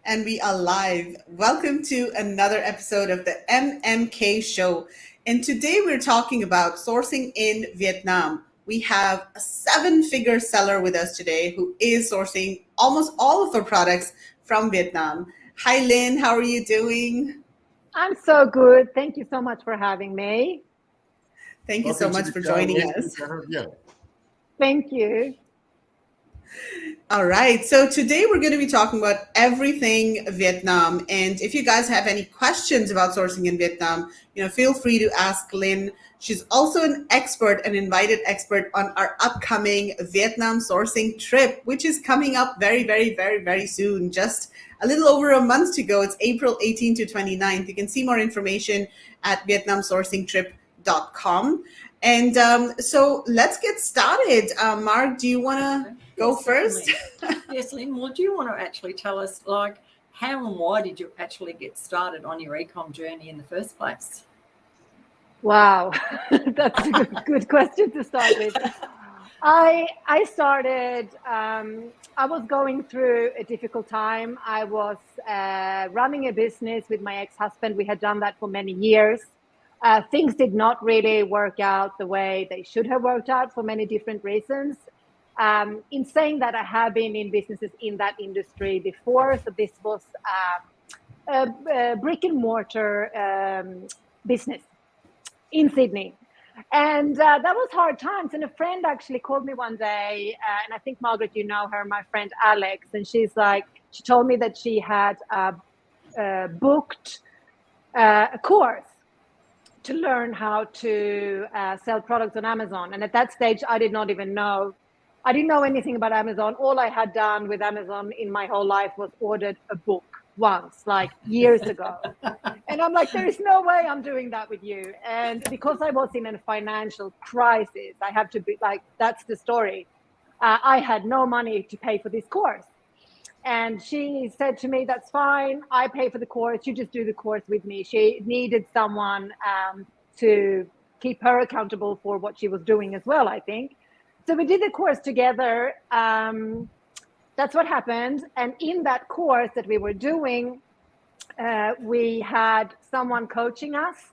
And we are live. Welcome to another episode of the MMK Show. And today we're talking about sourcing in Vietnam. We have a 7-figure seller with us today who is sourcing almost all of her products from Vietnam. Hi, Linn. How are you doing? I'm so good. Thank you so much for having me. Thank you so much for joining us. Thank you. All right. So today we're going to be talking about everything Vietnam. And if you guys have any questions about sourcing in Vietnam, feel free to ask Linn. She's also an invited expert on our upcoming Vietnam sourcing trip, which is coming up very, very, very, very soon. Just a little over a month to go. It's April 18th to 29th. You can see more information at vietnamsourcingtrip.com. And so let's get started. Mark, do you want to go first? Yes, Linn. Well, do you want to actually tell us, how and why did you actually get started on your e-com journey in the first place? Wow, that's a good question to start with. I started, I was going through a difficult time. I was running a business with my ex-husband. We had done that for many years. Things did not really work out the way they should have worked out for many different reasons. In saying that, I have been in businesses in that industry before. So this was a brick and mortar business in Sydney. And that was hard times. And a friend actually called me one day, and I think, Margaret, you know her, my friend Alex. And she told me that she had booked a course to learn how to sell products on Amazon. And at that stage, I didn't know anything about Amazon. All I had done with Amazon in my whole life was ordered a book once, years ago. And I'm like, there is no way I'm doing that with you. And because I was in a financial crisis, I have to be that's the story. I had no money to pay for this course. And she said to me, that's fine. I pay for the course. You just do the course with me. She needed someone to keep her accountable for what she was doing as well, I think. So we did the course together. That's what happened. And in that course that we were doing, we had someone coaching us.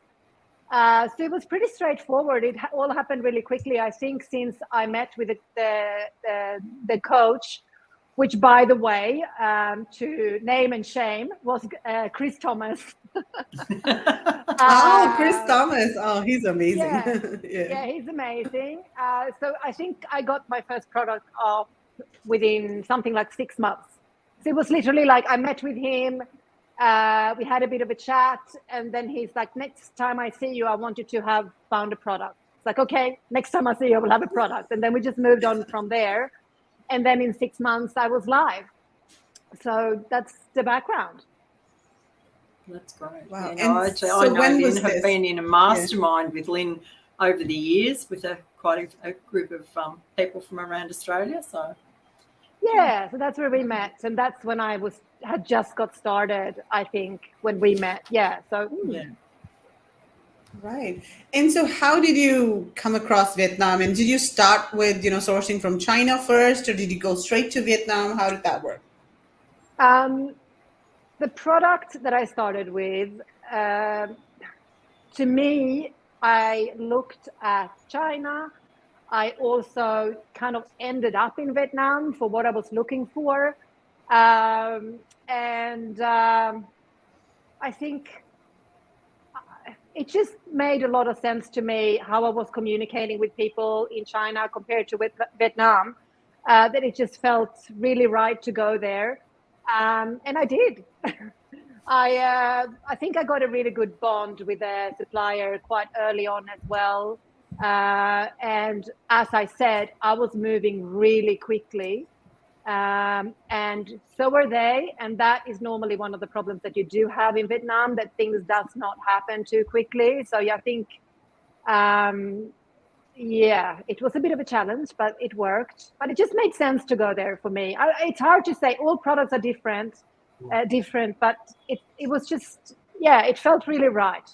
So it was pretty straightforward. It all happened really quickly. I think since I met with the coach, which, by the way, to name and shame, was Chris Thomas. Chris Thomas. Oh, he's amazing. Yeah, he's amazing. So I think I got my first product off within something like 6 months. So it was literally I met with him. We had a bit of a chat. And then he's like, next time I see you, I want you to have found a product. It's like, okay, next time I see you, I will have a product. And then we just moved on from there. And then in 6 months, I was live. So that's the background. That's great. Wow. I know Linn have been in a mastermind with Linn over the years with quite a group of people from around Australia. So so that's where we met. And that's when I had just got started, I think, when we met. Yeah. Right. And so how did you come across Vietnam? And did you start with, sourcing from China first, or did you go straight to Vietnam? How did that work? The product that I started with, to me, I looked at China. I also kind of ended up in Vietnam for what I was looking for. I think it just made a lot of sense to me how I was communicating with people in China compared to with Vietnam, that it just felt really right to go there. And I did. I think I got a really good bond with a supplier quite early on as well. And as I said, I was moving really quickly. And so were they. And that is normally one of the problems that you do have in Vietnam, that things does not happen too quickly. So I think, it was a bit of a challenge, but it worked. But it just made sense to go there for me. It's hard to say. All products are different, but it was just, it felt really right.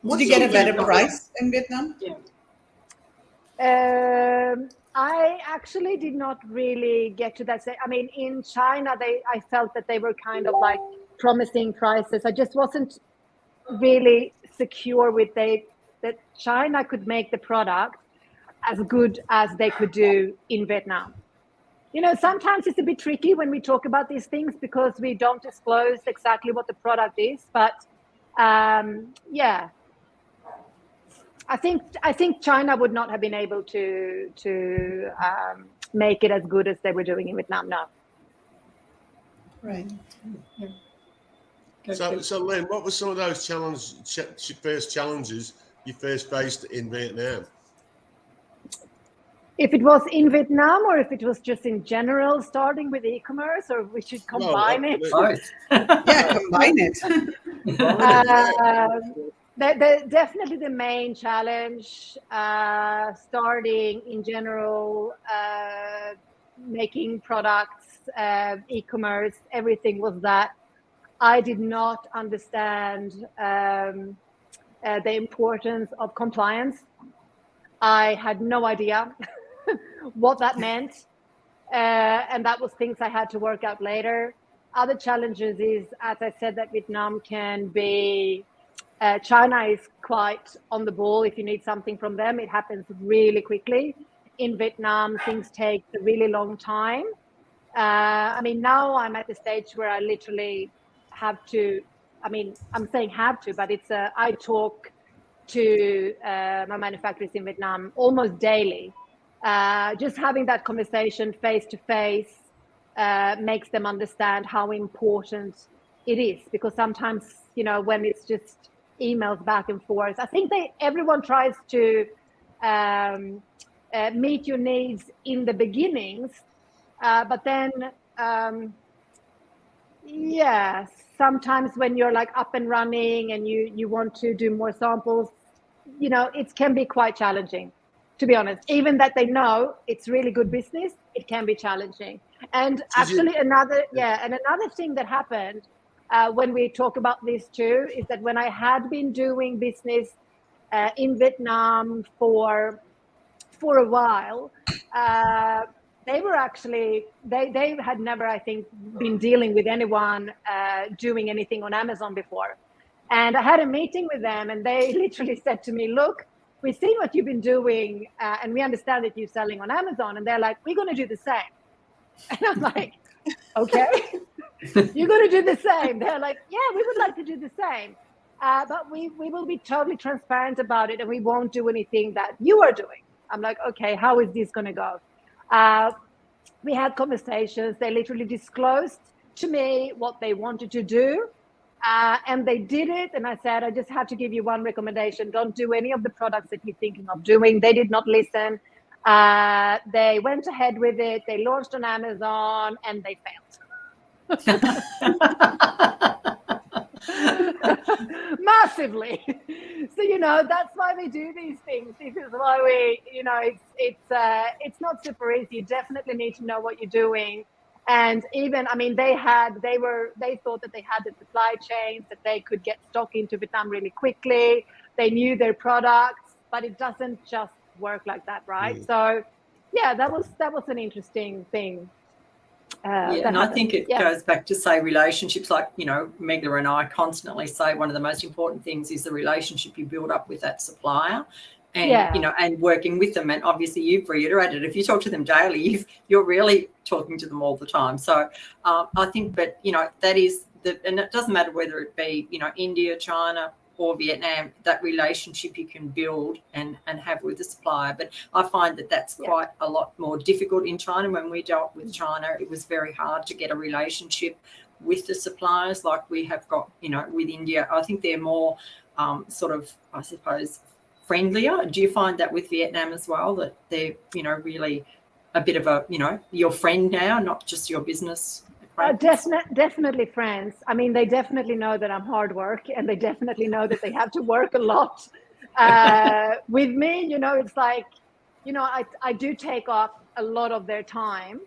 Did you get a better price in Vietnam? Yeah. I actually did not really get to that. I mean, in China, I felt that they were kind of like promising prices. I just wasn't really secure with that China could make the product as good as they could do in Vietnam. You know, sometimes it's a bit tricky when we talk about these things because we don't disclose exactly what the product is. But yeah, I think China would not have been able to make it as good as they were doing in Vietnam now. Right. Yeah. So Linn, what were some of those first challenges you first faced in Vietnam? If it was in Vietnam or if it was just in general starting with e-commerce, or we should combine it? Yeah, combine it. Definitely the main challenge, starting in general, making products, e-commerce, everything was that I did not understand the importance of compliance. I had no idea what that meant. And that was things I had to work out later. Other challenges is, as I said, that Vietnam can be, China is quite on the ball. If you need something from them, it happens really quickly. In Vietnam, things take a really long time. I mean, now I'm at the stage where I literally have to, I mean, I'm saying have to, but it's I talk to my manufacturers in Vietnam almost daily. Just having that conversation face to face makes them understand how important it is, because sometimes, you know, when it's just emails back and forth, I think everyone tries to meet your needs in the beginnings, but then yeah, sometimes when you're like up and running and you want to do more samples, you know, it can be quite challenging, to be honest. Even that they know it's really good business, it can be challenging. And actually another thing that happened when we talk about this too is that when I had been doing business in Vietnam for a while, they were actually, they had never, I think, been dealing with anyone doing anything on Amazon before. And I had a meeting with them and they literally said to me, look, we've seen what you've been doing and we understand that you're selling on Amazon. And they're like, we're going to do the same. And I'm like, okay, you're going to do the same. They're like, yeah, we would like to do the same. But we will be totally transparent about it and we won't do anything that you are doing. I'm like, okay, how is this going to go? We had conversations. They literally disclosed to me what they wanted to do. And they did it. And I said, I just have to give you one recommendation. Don't do any of the products that you're thinking of doing. They did not listen. They went ahead with it. They launched on Amazon and they failed. Massively. So, you know, that's why we do these things. This is why we, you know, it's not super easy. You definitely need to know what you're doing. And even, I mean, they thought that they had the supply chains, that they could get stock into Vietnam really quickly. They knew their products, but it doesn't just work like that, right? So yeah, that was an interesting thing. And I think it goes back to, say, relationships. Like, you know, Megla and I constantly say one of the most important things is the relationship you build up with that supplier. And, you know, and working with them. And obviously you've reiterated, if you talk to them daily, you're really talking to them all the time. So I think, but, you know, that is and it doesn't matter whether it be, you know, India, China or Vietnam, that relationship you can build and have with the supplier. But I find that that's quite a lot more difficult in China. When we dealt with China, it was very hard to get a relationship with the suppliers like we have got, you know, with India. I think they're more sort of, I suppose, friendlier. Do you find that with Vietnam as well, that they're, you know, really a bit of a, you know, your friend now, not just your business? Definitely friends. I mean, they definitely know that I'm hard work and they definitely know that they have to work a lot with me. You know, it's like, you know, I do take up a lot of their time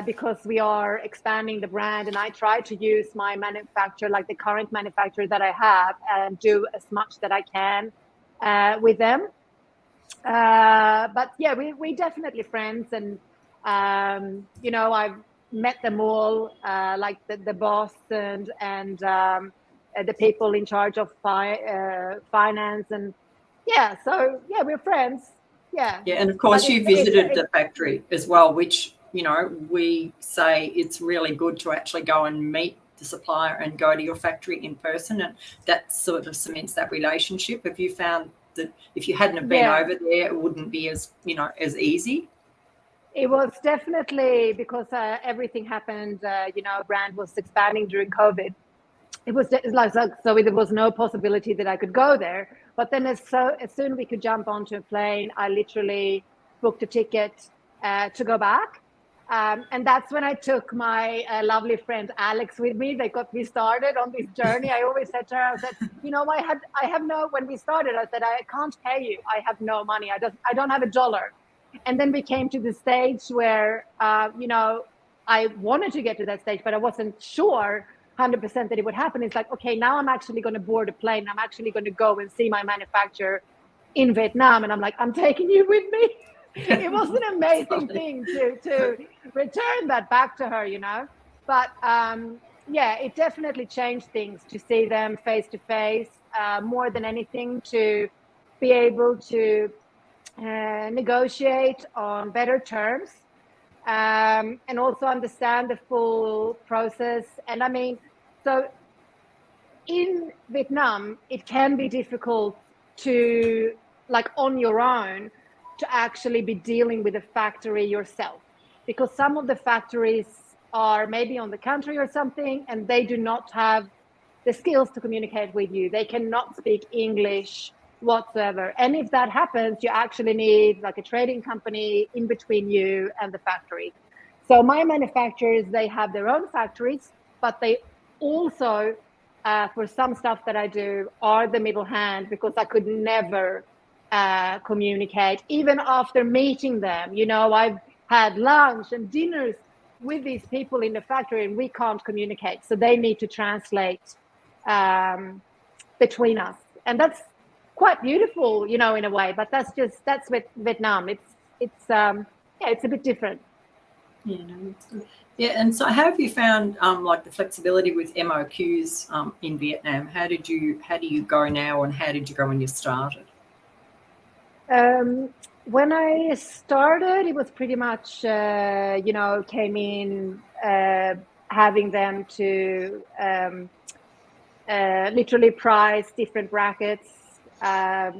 because we are expanding the brand, and I try to use my manufacturer, like the current manufacturer that I have, and do as much that I can with them. But yeah, we definitely friends, and you know, I've met them all, like the boss and the people in charge of finance, and yeah, so yeah, we're friends. Yeah. Yeah, and of course you visited the factory as well, which, you know, we say it's really good to actually go and meet the supplier and go to your factory in person, and that sort of cements that relationship. Have you found that if you hadn't have been over there, it wouldn't be as, you know, as easy? It was definitely because everything happened, you know, brand was expanding during COVID. It was like, so there was no possibility that I could go there. But then as soon we could jump onto a plane, I literally booked a ticket to go back. And that's when I took my lovely friend Alex with me. They got me started on this journey. I always said to her, I said, you know, when we started, I said, I can't pay you. I have no money. I don't have $1. And then we came to the stage where, you know, I wanted to get to that stage, but I wasn't sure 100% that it would happen. It's like, okay, now I'm actually going to board a plane. I'm actually going to go and see my manufacturer in Vietnam. And I'm like, I'm taking you with me. It was an amazing thing to return that back to her, you know. But yeah, it definitely changed things to see them face to face, more than anything, to be able to negotiate on better terms, and also understand the full process. And I mean, so in Vietnam, it can be difficult to, like, on your own, to actually be dealing with a factory yourself, because some of the factories are maybe on the country or something, and they do not have the skills to communicate with you. They cannot speak English whatsoever. And if that happens, you actually need like a trading company in between you and the factory. So my manufacturers, they have their own factories, but they also, for some stuff that I do, are the middle hand, because I could never communicate. Even after meeting them, you know, I've had lunch and dinners with these people in the factory, and we can't communicate. So they need to translate between us. And that's quite beautiful, you know, in a way, but that's with Vietnam. It's a bit different. Yeah, no, that's good. Yeah, and so how have you found like the flexibility with MOQs in Vietnam? How do you go now, and how did you go when you started? When I started, it was pretty much, you know, came in having them to literally price different brackets,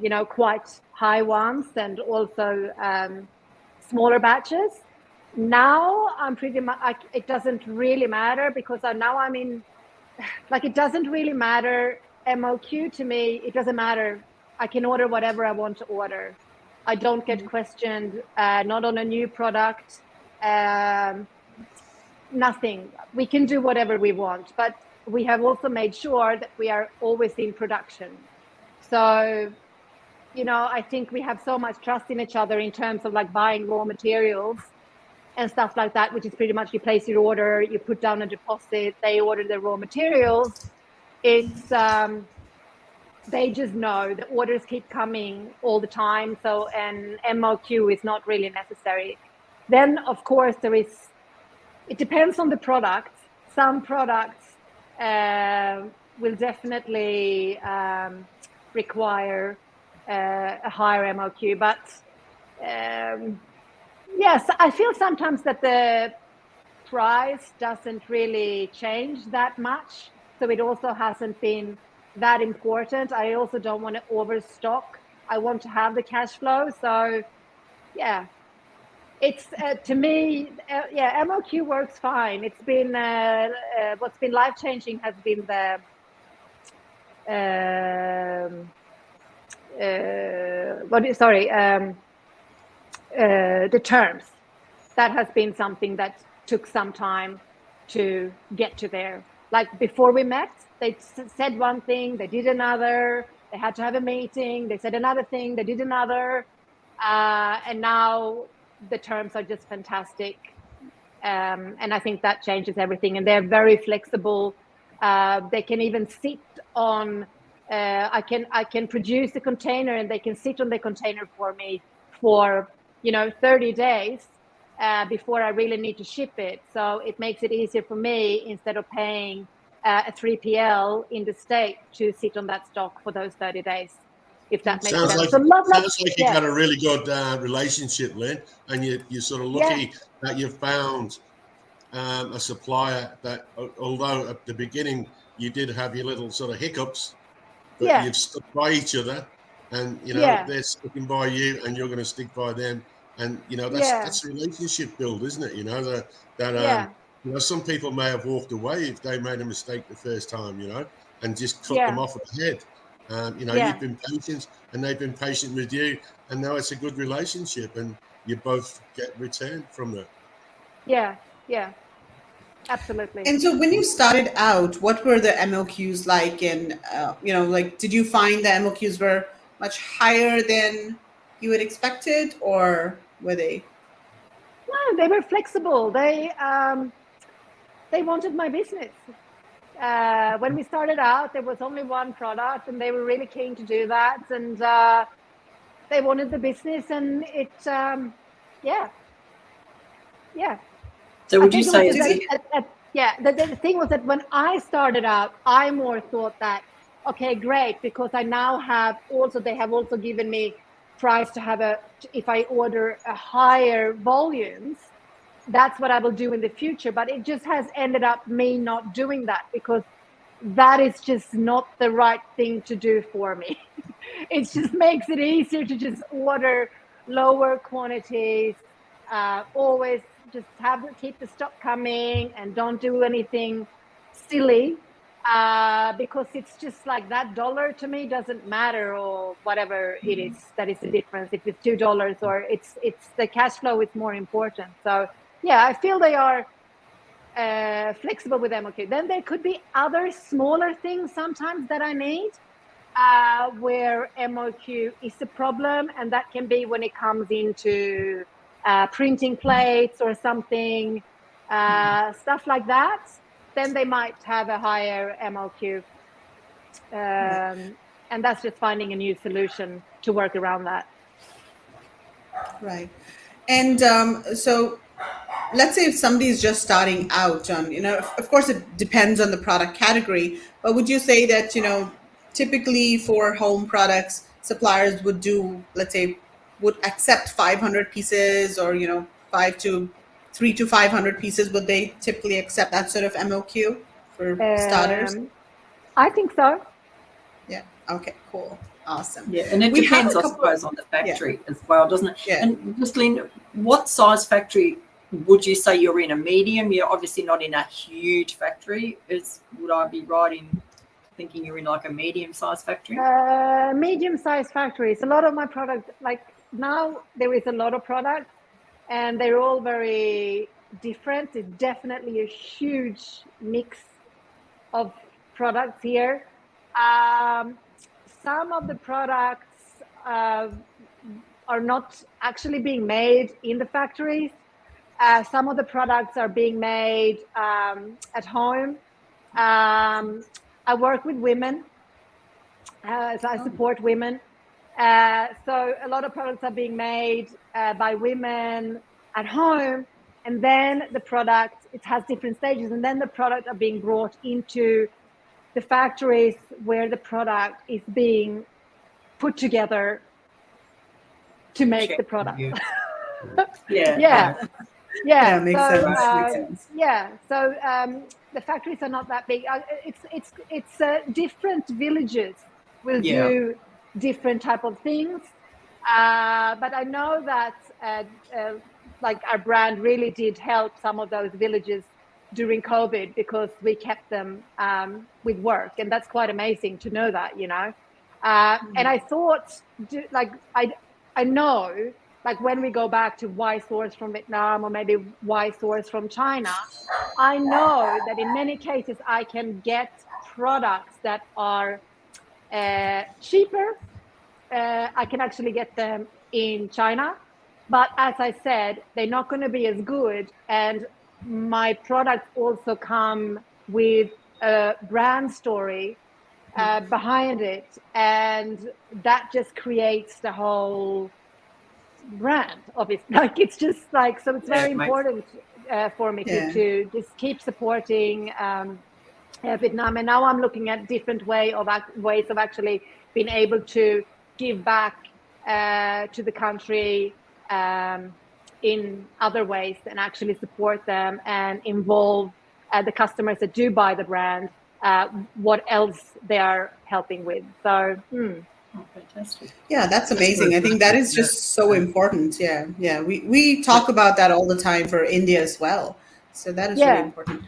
you know, quite high ones, and also smaller batches. Now I'm pretty much, it doesn't really matter, because now I'm in, like, it doesn't really matter. MOQ to me, it doesn't matter. I can order whatever I want to order. I don't get questioned, not on a new product, nothing. We can do whatever we want, but we have also made sure that we are always in production. So, you know, I think we have so much trust in each other in terms of like buying raw materials and stuff like that, which is pretty much you place your order, you put down a deposit, they order the raw materials. It's they just know the orders keep coming all the time. So an MOQ is not really necessary. Then of course it depends on the product. Some products will definitely require a higher MOQ, but yes, I feel sometimes that the price doesn't really change that much. So it also hasn't been that important. I also don't want to overstock. I want to have the cash flow. So yeah, it's to me, yeah, MOQ works fine. It's been what's been life-changing has been the terms. That has been something that took some time to get to there. Like before we met, they said one thing, they did another, they had to have a meeting, they said another thing, they did another, and now the terms are just fantastic. And I think that changes everything, and they're very flexible. They can even sit on, I can produce the container, and they can sit on the container for me for 30 days before I really need to ship it. So it makes it easier for me, instead of paying a 3PL in the state, to sit on that stock for those 30 days, if that makes sense. Sounds like you got a really good relationship, Linn, and you're sort of lucky that you've found a supplier that, although at the beginning you did have your little sort of hiccups, but you've stuck by each other, and they're sticking by you, and you're going to stick by them, and that's a relationship build, isn't it? Some people may have walked away if they made a mistake the first time, and just cut them off at the head. You've been patient, and they've been patient with you, and now it's a good relationship, and you both get return from it. Yeah, absolutely. And so when you started out, what were the MOQs like? And, did you find the MOQs were much higher than you had expected, or were they? No, they were flexible. They wanted my business. When we started out, there was only one product, and they were really keen to do that. And they wanted the business, and it, So would you say the thing was that when I started out, I more thought that, okay, great, because I now they have also given me price to have if I order a higher volumes, that's what I will do in the future. But it just has ended up me not doing that, because that is just not the right thing to do for me. It just makes it easier to just order lower quantities, always just keep the stock coming, and don't do anything silly, because it's just like that dollar to me doesn't matter, or whatever it is that is the difference, if it's $2 or it's the cash flow is more important. So I feel they are flexible with MOQ. Then there could be other smaller things sometimes that I need, where MOQ is a problem, and that can be when it comes into printing plates or something, stuff like that. Then they might have a higher MOQ, and that's just finding a new solution to work around that. Right. And so let's say if somebody is just starting out, of course it depends on the product category, but would you say that, typically for home products, suppliers would do, let's say, would accept 500 pieces, or, 300 to 500 pieces? Would they typically accept that sort of MOQ for starters? I think so. Yeah. Okay, cool. Awesome. Yeah, and it depends, I suppose, on the factory as well, doesn't it? Yeah. And just, Linn, what size factory would you say you're in? A medium? You're obviously not in a huge factory. Would I be right in thinking you're in like a medium-sized factory? Medium-sized factories. A lot of my product, like now there is a lot of products, and they're all very different. It's definitely a huge mix of products here. Some of the products are not actually being made in the factories. Some of the products are being made at home. I work with women, so I support women. So a lot of products are being made by women at home, and then the product, it has different stages, and then the product are being brought into the factories where the product is being put together to make the product. Yeah, makes sense. So the factories are not that big. It's different villages will do different type of things, but I know that like our brand really did help some of those villages during COVID, because we kept them with work, and that's quite amazing to know that, and I thought, I know, like when we go back to why source from Vietnam, or maybe why source from China, I know that in many cases I can get products that are cheaper. I can actually get them in China, but as I said, they're not going to be as good, and my products also come with a brand story behind it, and that just creates the whole brand, obviously. Like, it's just like, so it's very important for me to just keep supporting Vietnam. And now I'm looking at different ways of actually being able to give back to the country in other ways, and actually support them and involve the customers that do buy the brand, what else they are helping with. So Oh, fantastic. Yeah, that's amazing. I think that is just so important. Yeah. We talk about that all the time for India as well. So that is really important.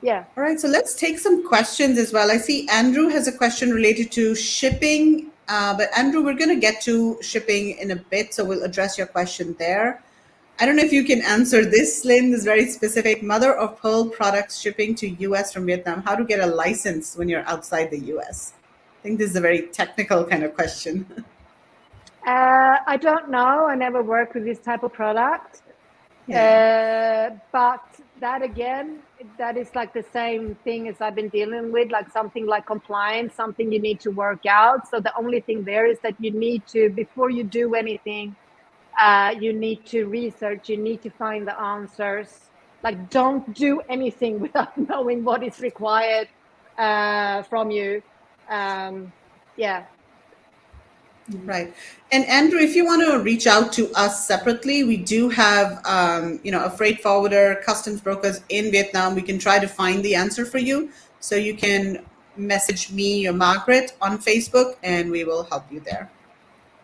Yeah. All right, so let's take some questions as well. I see Andrew has a question related to shipping, but Andrew, we're going to get to shipping in a bit, so we'll address your question there. I don't know if you can answer this, Linn. This is very specific. Mother of pearl products shipping to US from Vietnam. How to get a license when you're outside the US? I think this is a very technical kind of question. I don't know. I never worked with this type of product. But that, again, that is like the same thing as I've been dealing with, like something like compliance, something you need to work out. So the only thing there is that you need to, before you do anything, you need to research, you need to find the answers. Like, don't do anything without knowing what is required from you. Right. And Andrew, if you want to reach out to us separately, we do have, a freight forwarder, customs brokers in Vietnam. We can try to find the answer for you. So you can message me or Margaret on Facebook, and we will help you there.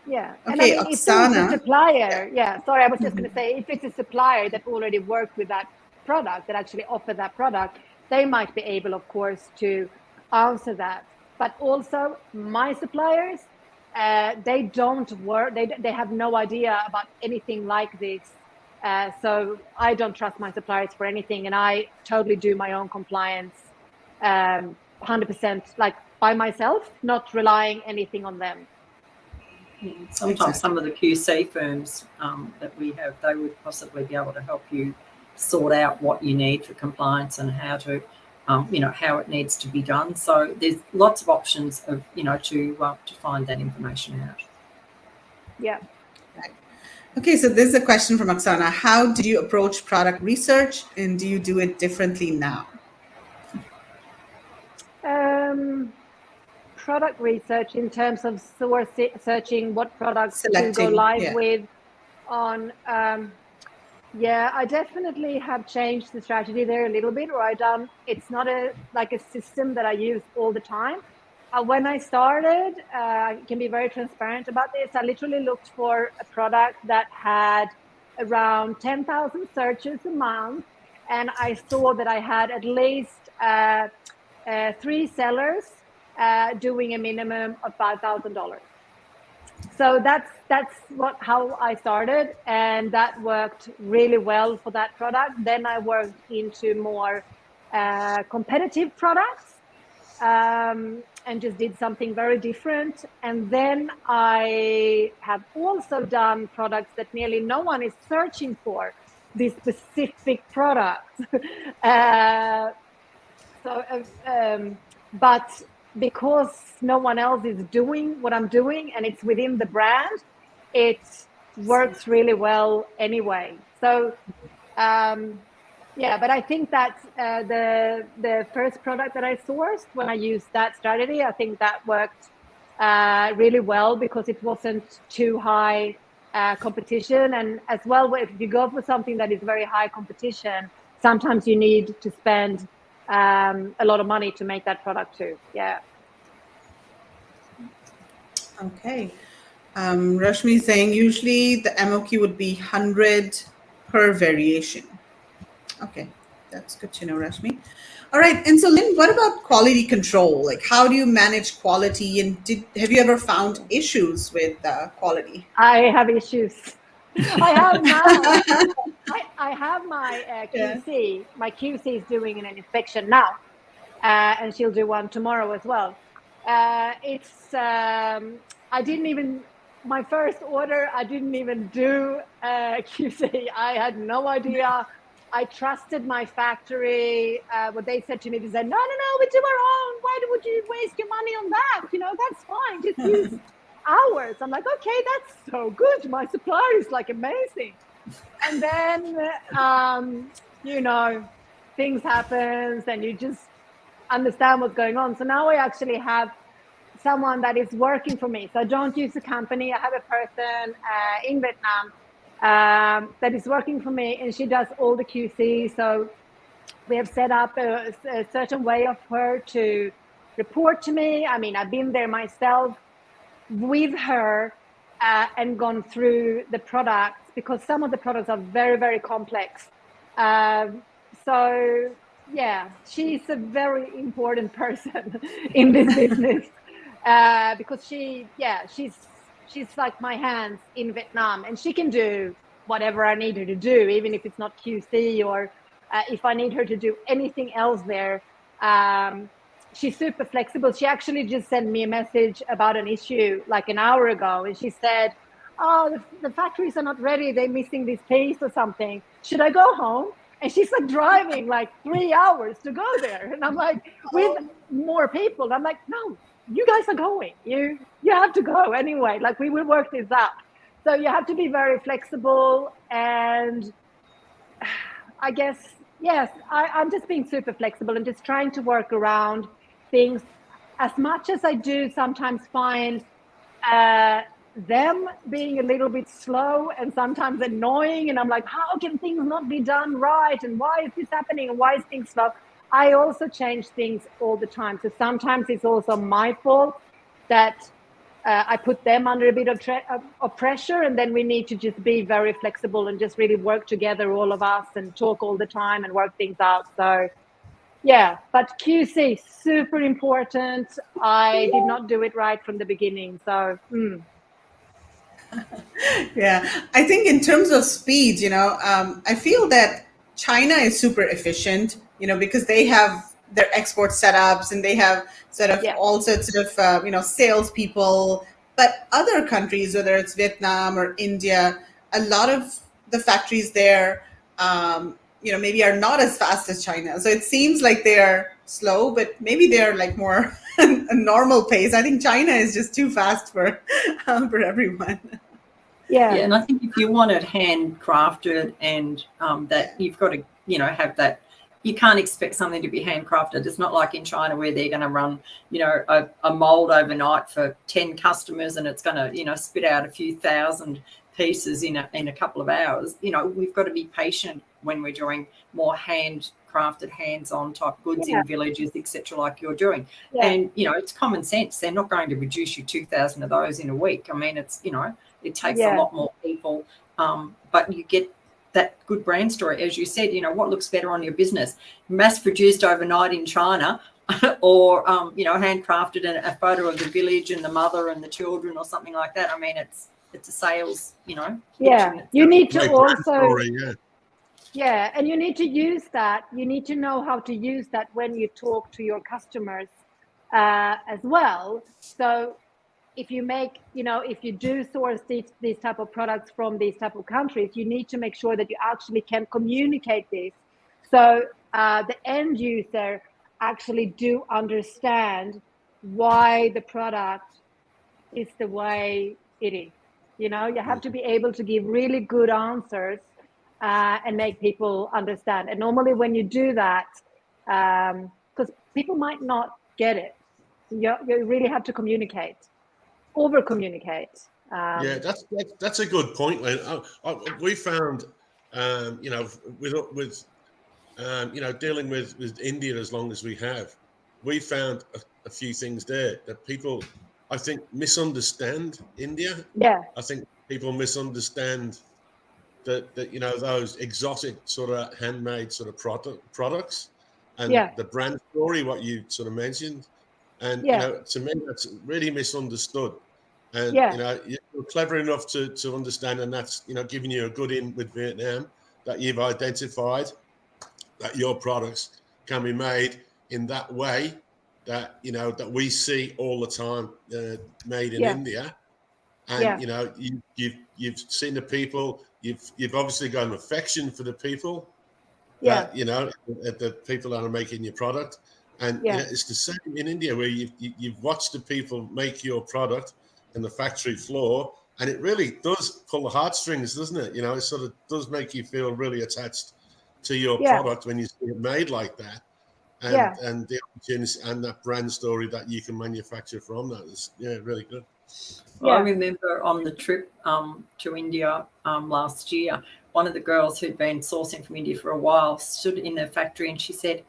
Yeah. Okay, and I mean, Oksana. if there's a supplier, sorry, I was just going to say, if it's a supplier that already worked with that product, that actually offer that product, they might be able, of course, to answer that. But also my suppliers, they don't work, they have no idea about anything like this. So I don't trust my suppliers for anything, and I totally do my own compliance 100%, like by myself, not relying anything on them. Sometimes some of the QC firms that we have, they would possibly be able to help you sort out what you need for compliance and how to, how it needs to be done. So there's lots of options of, to find that information out. Yeah. Right. Okay, so this is a question from Oksana. How did you approach product research, and do you do it differently now? Product research in terms of searching what products to go live with on. I definitely have changed the strategy there a little bit, or it's not a system that I use all the time. When I started, I can be very transparent about this. I literally looked for a product that had around 10,000 searches a month, and I saw that I had at least 3 sellers doing a minimum of $5,000. So that's how I started, and that worked really well for that product. Then I worked into more competitive products and just did something very different. And then I have also done products that nearly no one is searching for, this specific product. But because no one else is doing what I'm doing and it's within the brand, it works really well anyway. So, but I think that the first product that I sourced, when I used that strategy, I think that worked really well because it wasn't too high competition. And as well, if you go for something that is very high competition, sometimes you need to spend a lot of money to make that product too. Yeah. Okay. Rashmi is saying usually the MOQ would be 100 per variation. Okay, that's good to know, Rashmi. All right, and so Linn, what about quality control? Like, how do you manage quality, and have you ever found issues with quality? I have issues. I have now. I have my QC. Yeah. My QC is doing an inspection now, and she'll do one tomorrow as well. I didn't even, my first order, I didn't even do QC. I had no idea. I trusted my factory. What they said to me, they said, no, we do our own. Why would you waste your money on that? That's fine. Just use hours. I'm like, okay, that's so good. My supplier is like amazing. And then, things happen and you just understand what's going on. So now I actually have someone that is working for me. So I don't use a company. I have a person in Vietnam that is working for me, and she does all the QC. So we have set up a certain way of her to report to me. I mean, I've been there myself with her and gone through the products, because some of the products are very, very complex. So yeah, she's a very important person in this business because she's like my hands in Vietnam, and she can do whatever I need her to do, even if it's not QC or if I need her to do anything else there. She's super flexible. She actually just sent me a message about an issue like an hour ago, and she said, oh, the factories are not ready, they're missing this piece or something, should I go home? And she's like driving like 3 hours to go there, and I'm like, with more people, I'm like, no, you guys are going, you have to go anyway, like we will work this out. So you have to be very flexible, and I guess, yes, I'm just being super flexible and just trying to work around things. As much as I do sometimes find them being a little bit slow and sometimes annoying, and I'm like, how can things not be done right, and why is this happening, and why is things slow? I also change things all the time. So sometimes it's also my fault that I put them under a bit of pressure, and then we need to just be very flexible and just really work together, all of us, and talk all the time and work things out. So yeah, but QC, super important. I did not do it right from the beginning. So yeah, I think in terms of speed, I feel that China is super efficient, because they have their export setups and they have sort of all sorts of, salespeople. But other countries, whether it's Vietnam or India, a lot of the factories there, maybe are not as fast as China. So it seems like they're slow, but maybe they're like more a normal pace. I think China is just too fast for everyone. Yeah, and I think if you want it handcrafted and that you've got to, have that. You can't expect something to be handcrafted. It's not like in China where they're going to run, a mold overnight for 10 customers and it's going to, spit out a few thousand pieces in a couple of hours. We've got to be patient when we're doing more handcrafted, hands-on type goods in villages, etc., like you're doing. And, it's common sense. They're not going to produce you 2,000 of those in a week. I mean, it's, it takes a lot more people, but you get that good brand story, as you said. What looks better on your business, mass produced overnight in China or handcrafted in a photo of the village and the mother and the children or something like that. I mean, it's a sales, you need to also and you need to use that. You need to know how to use that when you talk to your customers as well. So if you make, if you do source these type of products from these type of countries, you need to make sure that you actually can communicate this. So the end user actually do understand why the product is the way it is. You have to be able to give really good answers and make people understand. And normally when you do that, because people might not get it, you really have to communicate. Over communicate. That's a good point, Lynn. We found, with dealing with India as long as we have, we found a few things there that people, I think, misunderstand India. I think people misunderstand that those exotic sort of handmade sort of products and the brand story, what you sort of mentioned. And, to me, that's really misunderstood. And, you're clever enough to understand, and that's, giving you a good in with Vietnam, that you've identified that your products can be made in that way that, that we see all the time, made in India. And, you've seen the people, you've obviously got an affection for the people that, the people that are making your product. And it's the same in India, where you've watched the people make your product, the factory floor, and it really does pull the heartstrings, doesn't it? It sort of does make you feel really attached to your product when you see it made like that, and the opportunity and that brand story that you can manufacture from that is really good. Well, I remember on the trip to India last year, one of the girls who'd been sourcing from India for a while stood in the factory and she said,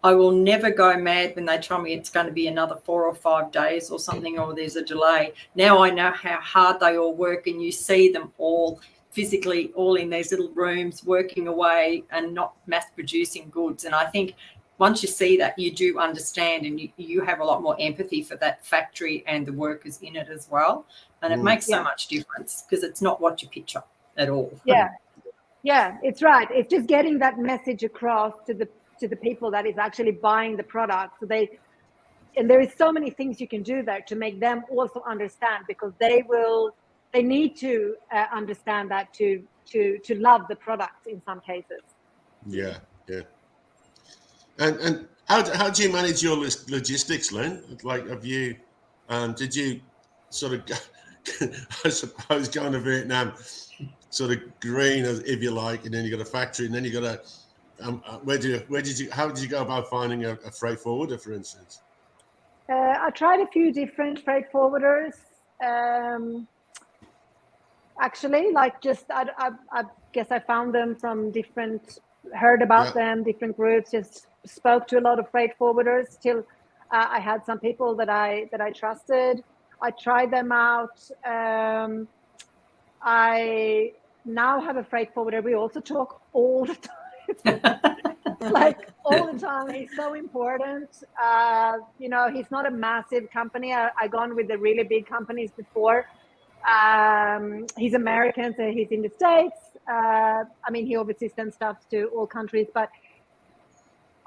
I will never go mad when they tell me it's going to be another 4 or 5 days or something, or there's a delay. Now I know how hard they all work, and you see them all physically all in these little rooms working away and not mass producing goods. And I think once you see that, you do understand, and you have a lot more empathy for that factory and the workers in it as well. And it makes so much difference, because it's not what you picture at all. Yeah, it's right. It's just getting that message across to the people that is actually buying the product. So and there is so many things you can do there to make them also understand, because they need to understand that to love the product in some cases. Yeah. And how do you manage your logistics, Linn? Like, did you sort of, I suppose, going to Vietnam sort of green, if you like, and then you got a factory, and then you got a how did you go about finding a freight forwarder, for instance? I tried a few different freight forwarders. Actually, I guess I found them from heard about them, different groups, just spoke to a lot of freight forwarders till I had some people that I trusted. I tried them out. I now have a freight forwarder. We also talk all the time. All the time. He's so important. He's not a massive company. I gone with the really big companies before. He's American, so he's in the States. He obviously sends stuff to all countries, but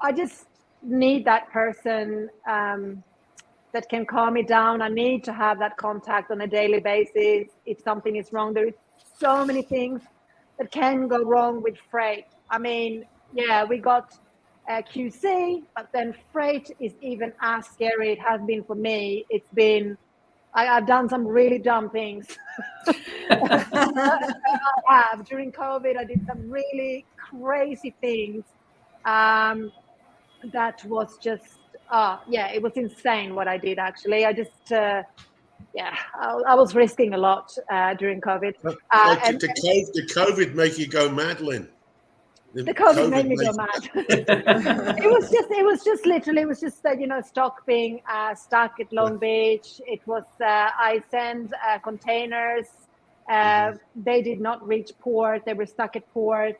I just need that person that can calm me down. I need to have that contact on a daily basis. If something is wrong, there is so many things that can go wrong with freight. We got QC, but then freight is even as scary. It has been for me. It's been, I've done some really dumb things. During COVID, I did some really crazy things. That was just, it was insane what I did, actually. I just, I was risking a lot during COVID. Did COVID make you go mad, Linn? The COVID made me go mad. It was just literally, stock being stuck at Long Beach. It was, I sent containers. They did not reach port. They were stuck at port.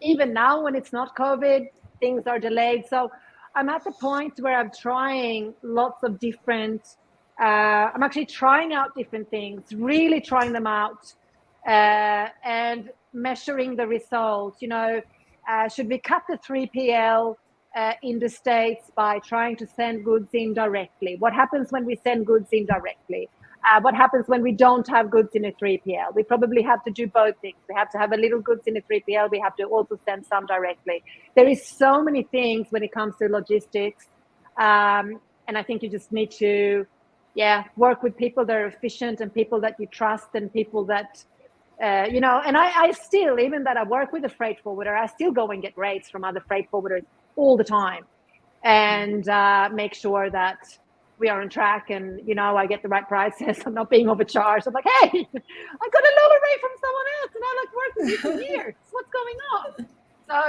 Even now, when it's not COVID, things are delayed. So I'm at the point where I'm trying lots of different, I'm actually trying out different things, really trying them out, and measuring the results. Should we cut the 3PL in the States by trying to send goods in directly? What happens when we send goods in directly? What happens when we don't have goods in a 3PL? We probably have to do both things. We have to have a little goods in a 3PL. We have to also send some directly. There is so many things when it comes to logistics. And I think you just need to, work with people that are efficient and people that you trust and people that, and I still, even that I work with a freight forwarder, I still go and get rates from other freight forwarders all the time and make sure that we are on track and, I get the right prices. I'm not being overcharged. I'm like, hey, I got a lower rate from someone else and I worked with you for years. What's going on? So,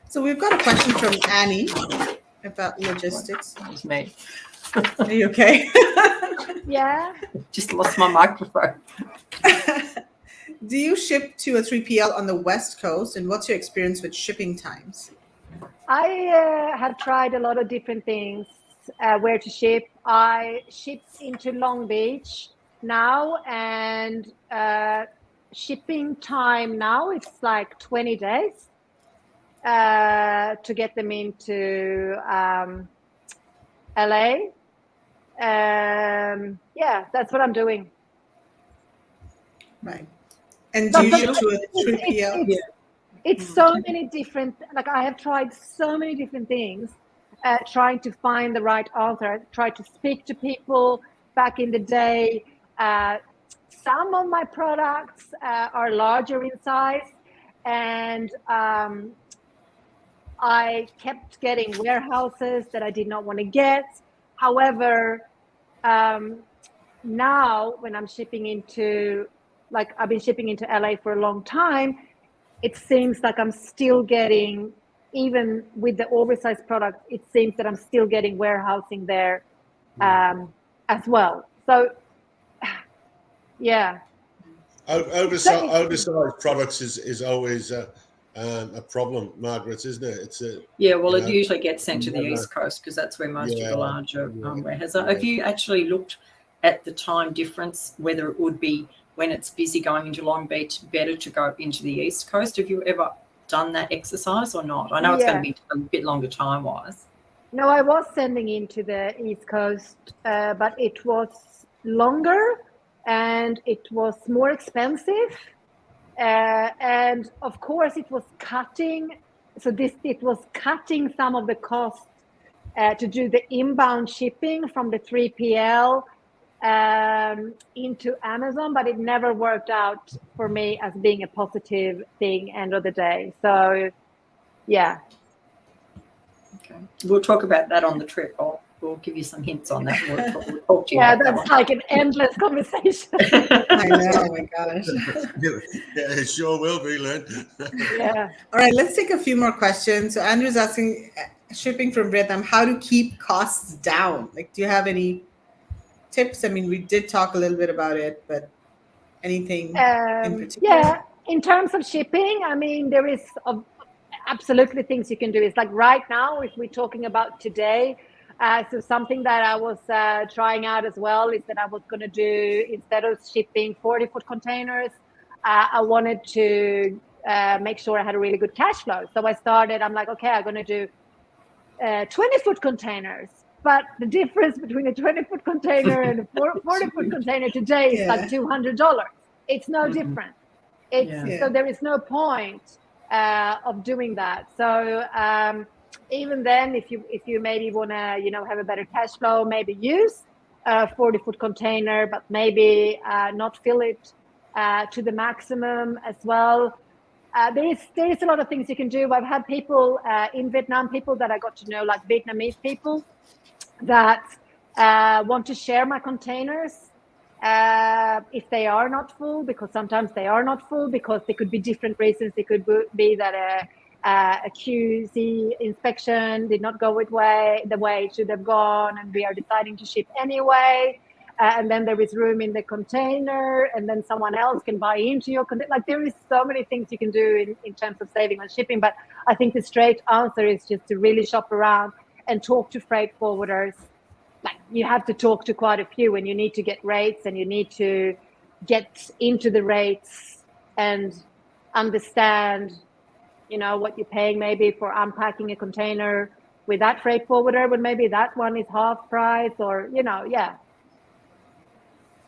So we've got a question from Annie about logistics. It's me. Are you okay? Yeah. Just lost my microphone. Do you ship to a 3PL on the West Coast, and what's your experience with shipping times? I have tried a lot of different things where to ship. I ship into Long Beach now, and shipping time now, it's like 20 days to get them into LA. That's what I'm doing. Right. And do you ship to a 3PL? It's so many different, I have tried so many different things. trying to find the right answer. I tried to speak to people back in the day. Some of my products are larger in size, and I kept getting warehouses that I did not want to get. However, now when I'm shipping into, like I've been shipping into LA for a long time, it seems like I'm still getting, even with the oversized product, it seems that I'm still getting warehousing there as well. So, yeah. Oversized products is always a problem, Margaret, isn't it? It's it usually gets sent to the East Coast because that's where most of the larger warehouses are. Have you actually looked at the time difference, whether it would be when it's busy going into Long Beach better to go into the East Coast? Have you ever done that exercise or not? I know it's going to be a bit longer time-wise. No, I was sending into the East Coast, but it was longer and it was more expensive. And of course it was cutting. So it was cutting some of the costs to do the inbound shipping from the 3PL into Amazon, but it never worked out for me as being a positive thing end of the day. So, yeah. Okay, we'll talk about that on the trip. We'll give you some hints on that. We'll talk to you about that's like an endless conversation. I know, oh my gosh. Yeah, it sure will be, Linn. Yeah. All right, let's take a few more questions. So Andrew's asking, shipping from Vietnam, how to keep costs down? Like, do you have any tips? I mean, we did talk a little bit about it, but anything in particular? Yeah, in terms of shipping, I mean, there is absolutely things you can do. It's like right now, if we're talking about today, so something that I was trying out as well is that I was going to do, instead of shipping 40-foot containers, I wanted to make sure I had a really good cash flow. So I'm like, okay, I'm going to do 20-foot containers. But the difference between a 20-foot container and a 40-foot container today is like $200. It's no different. So there is no point of doing that. So even then, if you maybe want to, have a better cash flow, maybe use a 40-foot container, but maybe not fill it to the maximum as well. There is a lot of things you can do. I've had people in Vietnam, people that I got to know, like Vietnamese people, that want to share my containers if they are not full, because sometimes they are not full because there could be different reasons. It could be that a QC inspection did not go the way it should have gone, and we are deciding to ship anyway. And then there is room in the container, and then someone else can buy into your container. Like, there is so many things you can do in terms of saving on shipping. But I think the straight answer is just to really shop around and talk to freight forwarders. Like, you have to talk to quite a few, and you need to get rates, and you need to get into the rates and understand, what you're paying maybe for unpacking a container with that freight forwarder, but maybe that one is half price, or, yeah.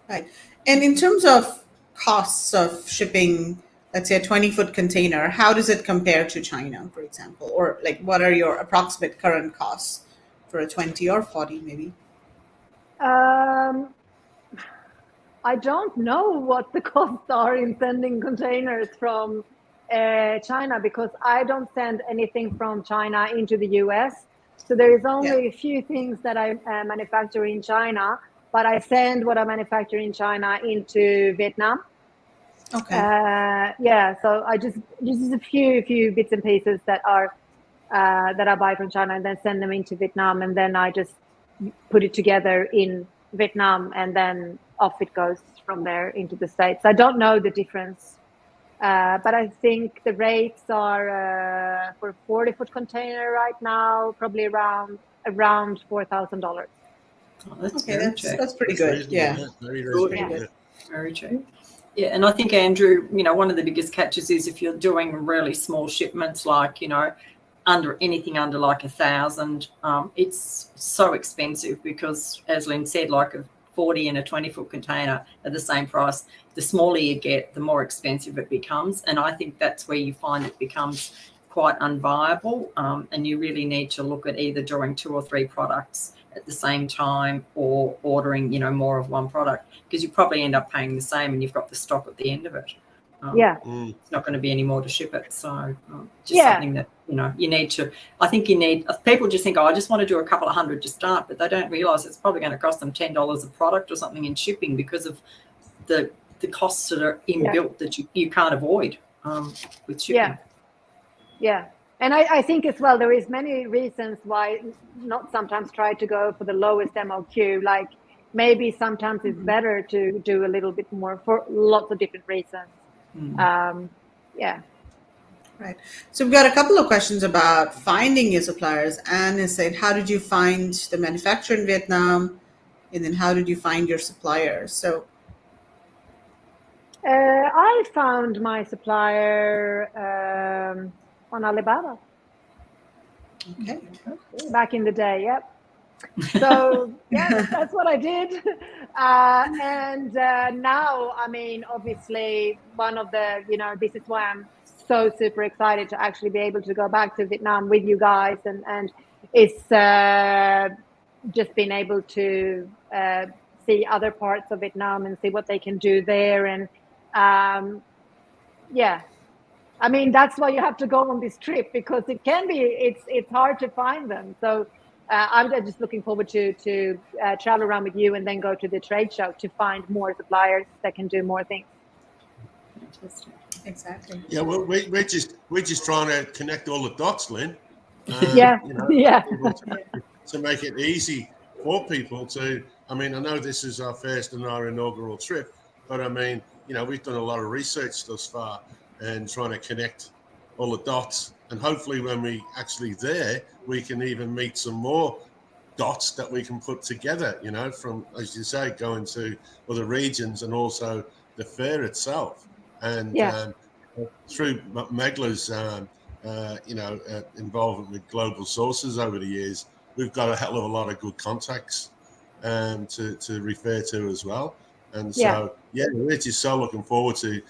Right. And in terms of costs of shipping, let's say a 20-foot container, how does it compare to China, for example? Or like, what are your approximate current costs for a 20 or 40 maybe? I don't know what the costs are in sending containers from China, because I don't send anything from China into the US. So there is only a few things that I manufacture in China, but I send what I manufacture in China into Vietnam. Okay. So I just a few bits and pieces that are that I buy from China, and then send them into Vietnam, and then I just put it together in Vietnam, and then off it goes from there into the States. I don't know the difference, but I think the rates are for a 40-foot container right now probably around $4,000. Oh, that's pretty good. Yeah. Very good. Very cheap. Yeah, and I think, Andrew, one of the biggest catches is if you're doing really small shipments, like, anything under like 1,000, it's so expensive because, as Linn said, like a 40 and a 20-foot container are the same price. The smaller you get, the more expensive it becomes. And I think that's where you find it becomes quite unviable, and you really need to look at either doing 2 or 3 products at the same time, or ordering, more of one product, because you probably end up paying the same and you've got the stock at the end of it. It's not going to be any more to ship it. So something that, you need to, I think people just think, I just want to do a couple of hundred to start, but they don't realize it's probably going to cost them $10 a product or something in shipping, because of the costs that are inbuilt that you can't avoid with shipping. And I think as well, there is many reasons why not sometimes try to go for the lowest MOQ. Like maybe sometimes it's better to do a little bit more for lots of different reasons. Right. So we've got a couple of questions about finding your suppliers. Anne has said, how did you find the manufacturer in Vietnam? And then how did you find your suppliers? So I found my supplier on Alibaba. Okay. Back in the day, yep. So that's what I did. And now, I mean, obviously, one of the, this is why I'm so super excited to actually be able to go back to Vietnam with you guys, and it's just being able to see other parts of Vietnam and see what they can do there. And I mean, that's why you have to go on this trip, because it can be, it's hard to find them. So I'm just looking forward to travel around with you and then go to the trade show to find more suppliers that can do more things. Exactly. Yeah, well, we're just trying to connect all the dots, Lynn. To make it easy for people to. I mean, I know this is our first and our inaugural trip, but I mean, we've done a lot of research thus far and trying to connect all the dots. And hopefully when we actually there, we can even meet some more dots that we can put together, from, as you say, going to other regions and also the fair itself. And through Megla's, involvement with global sources over the years, we've got a hell of a lot of good contacts to refer to as well. And so, we're just so looking forward to,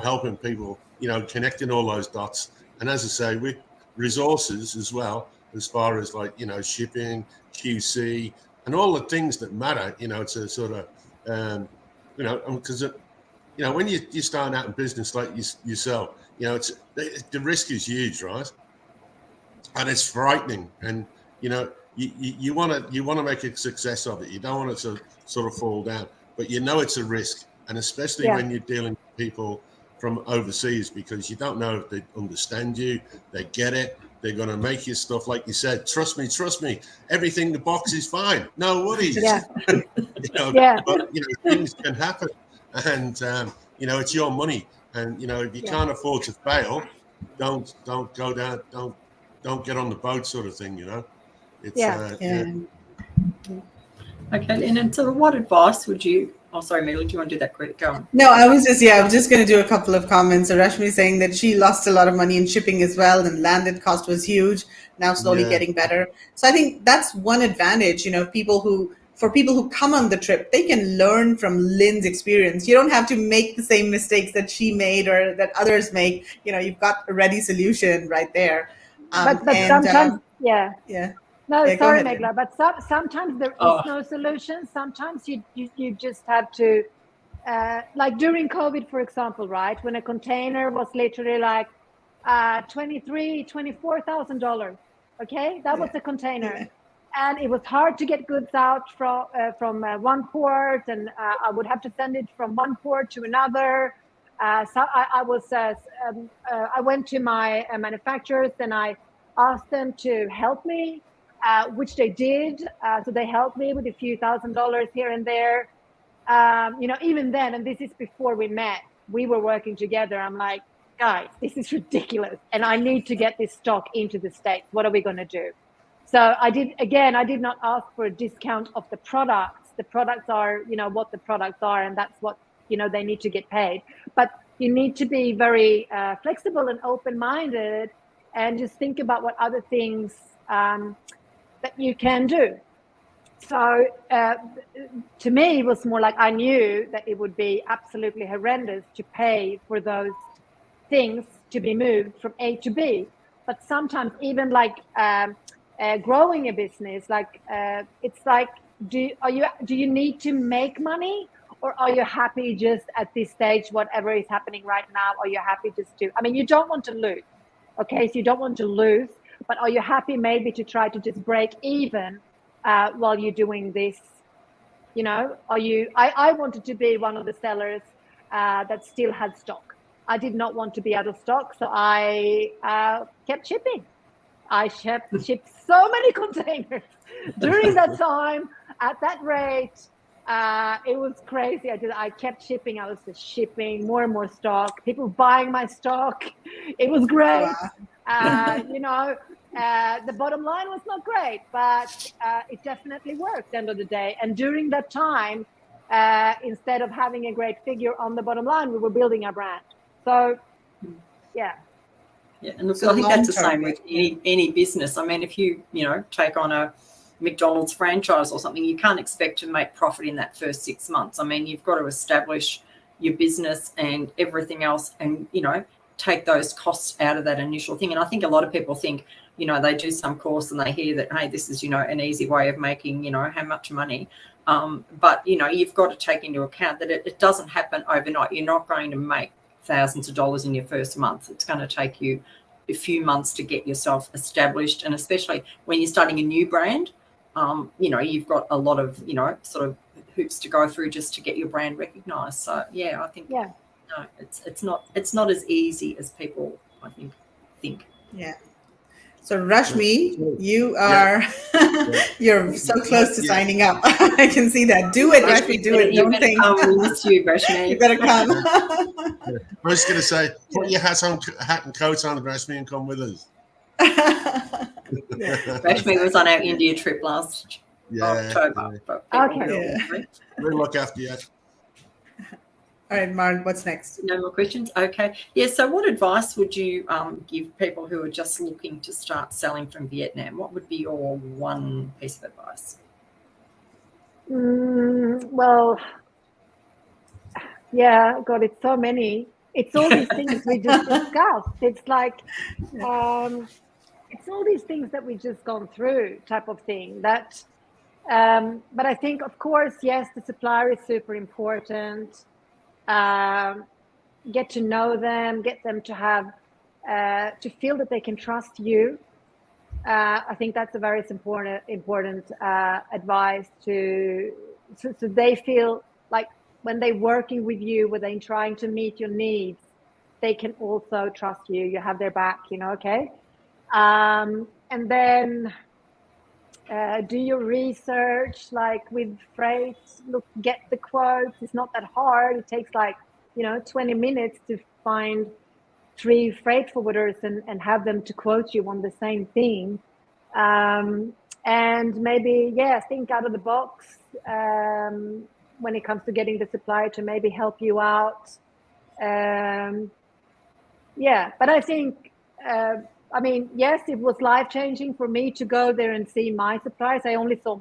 helping people, connecting all those dots. And as I say, with resources as well, as far as like, shipping, QC, and all the things that matter, to sort of, because, when you're starting out in business like yourself, the risk is huge, right? And it's frightening. And, you want to make a success of it. You don't want it to sort of fall down, but it's a risk. And especially when you're dealing with people from overseas, because you don't know if they understand you, they get it, they're going to make you stuff like you said. Trust me, everything in the box is fine. No worries. But things can happen, and it's your money, and if you can't afford to fail, don't go down, don't get on the boat, sort of thing. It's Okay, and so what advice would you? Oh, sorry, Megla, do you want to do that quick? Go on. No, I was just going to do a couple of comments. So Rashmi saying that she lost a lot of money in shipping as well, and landed cost was huge. Now slowly getting better. So I think that's one advantage. For people who come on the trip, they can learn from Lynn's experience. You don't have to make the same mistakes that she made or that others make. You've got a ready solution right there. But sometimes, No, sorry, Megla, but sometimes there is no solution. Sometimes you just have to, like during COVID, for example, right? When a container was literally like $24,000, okay? That was the container. And it was hard to get goods out from one port, and I would have to send it from one port to another. So I went to my manufacturers and I asked them to help me. Which they did. So they helped me with a few $1,000s here and there. Even then, and this is before we met, we were working together. I'm like, guys, this is ridiculous. And I need to get this stock into the States. What are we going to do? So I did not ask for a discount of the products. The products are, what the products are, and that's what, they need to get paid. But you need to be very flexible and open-minded and just think about what other things that you can do. So to me, it was more like I knew that it would be absolutely horrendous to pay for those things to be moved from A to B. but sometimes even like growing a business, like it's like, do you need to make money, or are you happy just at this stage, whatever is happening right now? Are you happy just to, I mean, you don't want to lose, okay? So you don't want to lose, but are you happy maybe to try to just break even while you're doing this? You know, I wanted to be one of the sellers that still had stock. I did not want to be out of stock, so I kept shipping. I shipped so many containers during that time at that rate. It was crazy. I kept shipping. I was just shipping more and more stock. People buying my stock. It was great. Wow. You know, the bottom line was not great, but it definitely worked at the end of the day. And during that time, instead of having a great figure on the bottom line, we were building our brand. So, yeah. Yeah, and look, I think that's the same with any business. I mean, if you take on a McDonald's franchise or something, you can't expect to make profit in that first 6 months. I mean, you've got to establish your business and everything else, and take those costs out of that initial thing. And I think a lot of people think, they do some course and they hear that, hey, this is an easy way of making how much money. But you've got to take into account that it doesn't happen overnight. You're not going to make thousands of dollars in your first month. It's going to take you a few months to get yourself established, and especially when you're starting a new brand, you've got a lot of sort of hoops to go through just to get your brand recognized. So yeah, I think no, it's not as easy as people I think. Yeah. So Rashmi, you are you're so close to signing up. I can see that. Do it, Rashmi. Do it. Don't think. We miss you, Rashmi. You better come. I was just going to say, put your hat and coat on, Rashmi, and come with us. Rashmi was on our India trip last October. Okay. We'll look after you. All right, Mark, what's next? No more questions? Okay. Yeah, so what advice would you give people who are just looking to start selling from Vietnam? What would be your one piece of advice? Well, yeah, God, it's so many. It's all these things we just discussed. It's like, it's all these things that we've just gone through type of thing. That, but I think, of course, yes, the supplier is super important. Get to know them, get them to have to feel that they can trust you. I think that's a very important advice so they feel like when they're working with you, when they're trying to meet your needs, they can also trust you. You have their back, okay? And then do your research, like with freight, get the quotes. It's not that hard. It takes like 20 minutes to find 3 freight forwarders and have them to quote you on the same thing. And maybe think out of the box when it comes to getting the supplier to maybe help you out. But I think I mean, yes, it was life-changing for me to go there and see my suppliers. I only saw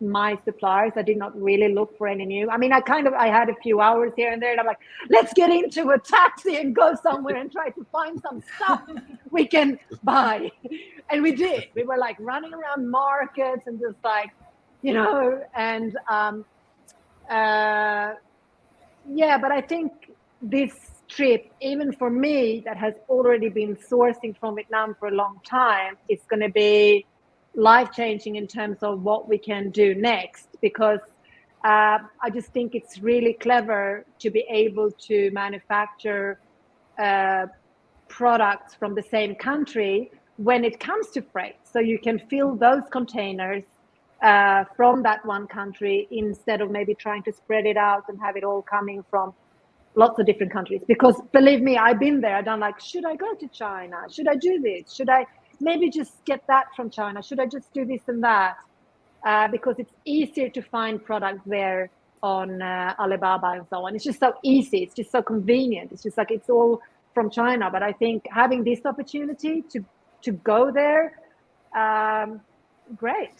my suppliers. I did not really look for any new. I mean, I had a few hours here and there, and I'm like, let's get into a taxi and go somewhere and try to find some stuff we can buy. And we did. We were like running around markets and just like, and but I think this trip, even for me that has already been sourcing from Vietnam for a long time, it's going to be life-changing in terms of what we can do next, because I just think it's really clever to be able to manufacture products from the same country when it comes to freight. So you can fill those containers from that one country instead of maybe trying to spread it out and have it all coming from lots of different countries. Because believe me, I've been there. I've done like, should I go to China? Should I do this? Should I maybe just get that from China? Should I just do this and that? Because it's easier to find products there on Alibaba and so on. It's just so easy. It's just so convenient. It's just like, it's all from China. But I think having this opportunity to go there, great.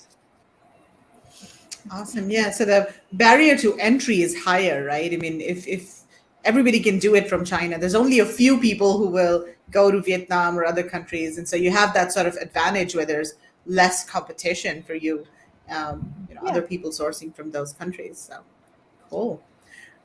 Awesome. Yeah. So the barrier to entry is higher, right? I mean, if everybody can do it from China, there's only a few people who will go to Vietnam or other countries. And so you have that sort of advantage where there's less competition for you, other people sourcing from those countries. So cool.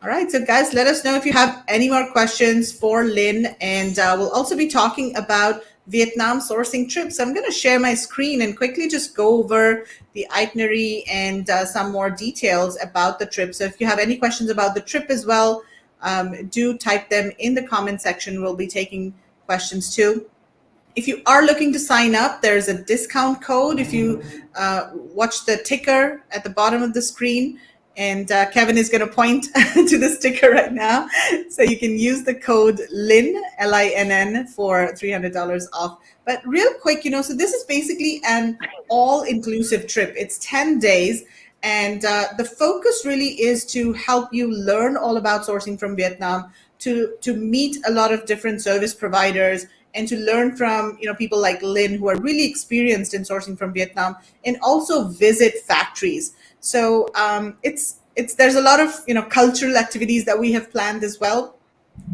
All right. So guys, let us know if you have any more questions for Linn. And we'll also be talking about Vietnam sourcing trips. I'm going to share my screen and quickly just go over the itinerary and some more details about the trip. So if you have any questions about the trip as well, do type them in the comment section. We'll be taking questions too. If you are looking to sign up, there's a discount code. If you watch the ticker at the bottom of the screen, and Kevin is going to point to the sticker right now. So you can use the code Linn, Linn, for $300 off. But real quick, so this is basically an all-inclusive trip. It's 10 days. And the focus really is to help you learn all about sourcing from Vietnam, to meet a lot of different service providers, and to learn from people like Linn who are really experienced in sourcing from Vietnam, and also visit factories. So there's a lot of cultural activities that we have planned as well.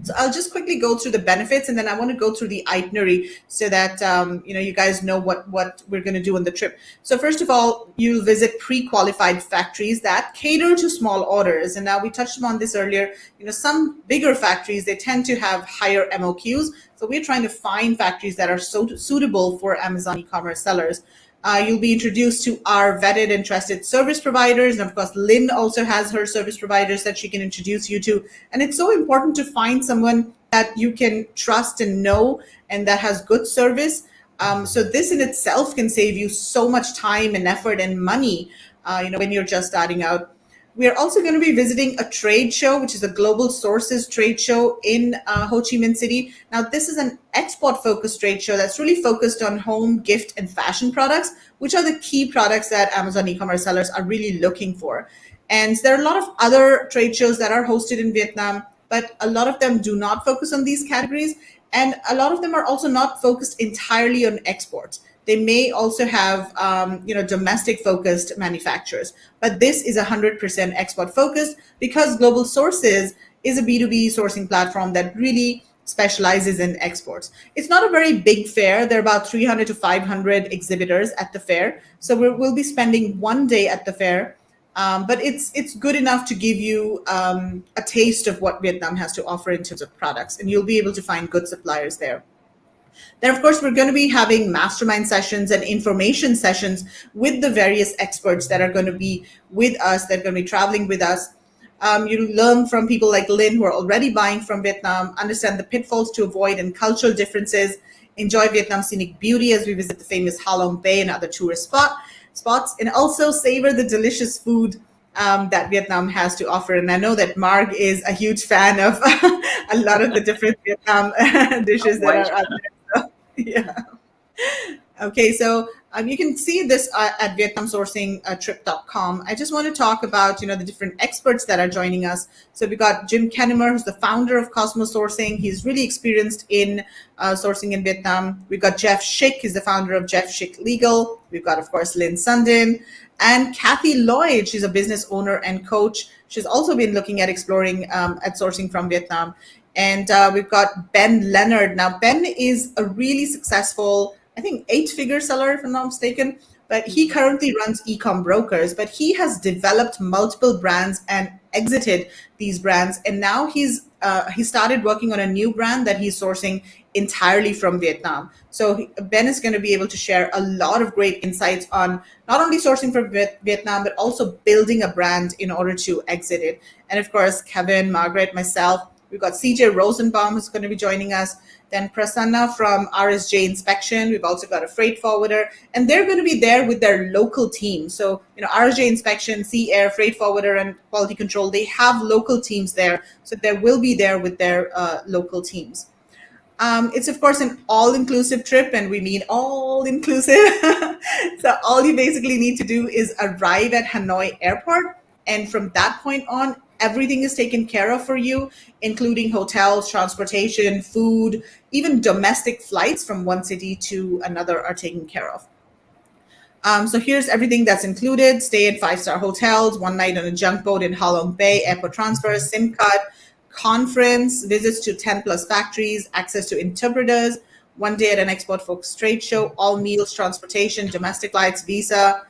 So I'll just quickly go through the benefits, and then I want to go through the itinerary so that you guys know what we're going to do on the trip. So first of all, you'll visit pre-qualified factories that cater to small orders. And now we touched upon this earlier. Some bigger factories, they tend to have higher MOQs. So we're trying to find factories that are suitable for Amazon e-commerce sellers. You'll be introduced to our vetted and trusted service providers. And of course, Linn also has her service providers that she can introduce you to. And it's so important to find someone that you can trust and know and that has good service. So this in itself can save you so much time and effort and money, when you're just starting out. We are also going to be visiting a trade show, which is a global sources trade show in Ho Chi Minh City. Now, this is an export-focused trade show that's really focused on home, gift, and fashion products, which are the key products that Amazon e-commerce sellers are really looking for. And there are a lot of other trade shows that are hosted in Vietnam, but a lot of them do not focus on these categories. And a lot of them are also not focused entirely on exports. They may also have, domestic focused manufacturers, but this is 100% export focused because Global Sources is a B2B sourcing platform that really specializes in exports. It's not a very big fair. There are about 300 to 500 exhibitors at the fair. So we'll be spending one day at the fair, but it's good enough to give you a taste of what Vietnam has to offer in terms of products, and you'll be able to find good suppliers there. Then, of course, we're going to be having mastermind sessions and information sessions with the various experts that are going to be with us, that are going to be traveling with us. You'll learn from people like Linn who are already buying from Vietnam, understand the pitfalls to avoid and cultural differences, enjoy Vietnam's scenic beauty as we visit the famous Ha Long Bay and other tourist spots, and also savor the delicious food that Vietnam has to offer. And I know that Marg is a huge fan of a lot of the different Vietnam dishes that are out there. Yeah. Okay, so you can see this at vietnamsourcingtrip.com. I just want to talk about the different experts that are joining us. So we got Jim Kennemer, who's the founder of Cosmos Sourcing. He's really experienced in sourcing in Vietnam. We've got Jeff Schick, he's the founder of Jeff Schick Legal. We've got, of course, Linn Sundin and Kathy Lloyd. She's a business owner and coach. She's also been looking at exploring at sourcing from Vietnam. And we've got Ben Leonard. Now, Ben is a really successful, I think, 8-figure seller, if I'm not mistaken, but he currently runs e-com brokers, but he has developed multiple brands and exited these brands. And now he started working on a new brand that he's sourcing entirely from Vietnam. So Ben is going to be able to share a lot of great insights on not only sourcing from Vietnam, but also building a brand in order to exit it. And of course, Kevin, Margaret, myself, we've got CJ Rosenbaum who's going to be joining us. Then Prasanna from RSJ Inspection. We've also got a freight forwarder, and they're going to be there with their local team. So, RSJ Inspection, Sea Air, Freight Forwarder, and Quality Control, they have local teams there. So they will be there with their local teams. It's, of course, an all-inclusive trip, and we mean all-inclusive. So all you basically need to do is arrive at Hanoi Airport, and from that point on, everything is taken care of for you, including hotels, transportation, food, even domestic flights from one city to another are taken care of. So here's everything that's included. Stay at 5-star hotels, one night on a junk boat in Ha Long Bay, airport transfers, SIM card, conference, visits to 10 plus factories, access to interpreters, 1 day at an export focused trade show, all meals, transportation, domestic flights, visa,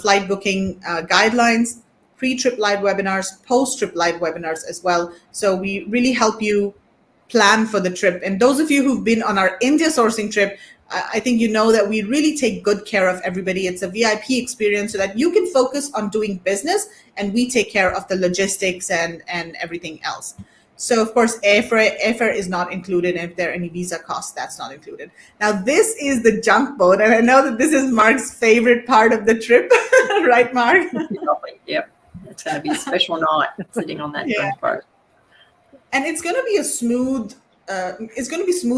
flight booking guidelines, pre-trip live webinars, post-trip live webinars as well. So we really help you plan for the trip. And those of you who've been on our India sourcing trip, I think you know that we really take good care of everybody. It's a VIP experience so that you can focus on doing business and we take care of the logistics and everything else. So of course, airfare is not included. And if there are any visa costs, that's not included. Now, this is the junk boat. And I know that this is Mark's favorite part of the trip, right, Mark? Yep. It's going to be a special night sitting on that junk boat. And it's going to be smooth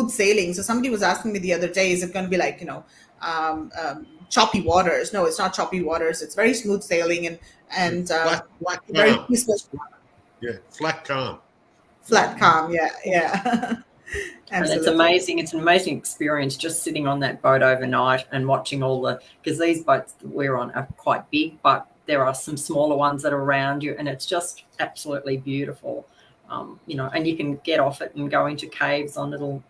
sailing. So somebody was asking me the other day, is it going to be like, choppy waters? No, it's not choppy waters. It's very smooth sailing and flat very calm. peaceful. Yeah, flat calm. Flat calm, yeah. And it's amazing. It's an amazing experience just sitting on that boat overnight and watching because these boats that we're on are quite big, but there are some smaller ones that are around you, and it's just absolutely beautiful. And you can get off it and go into caves on little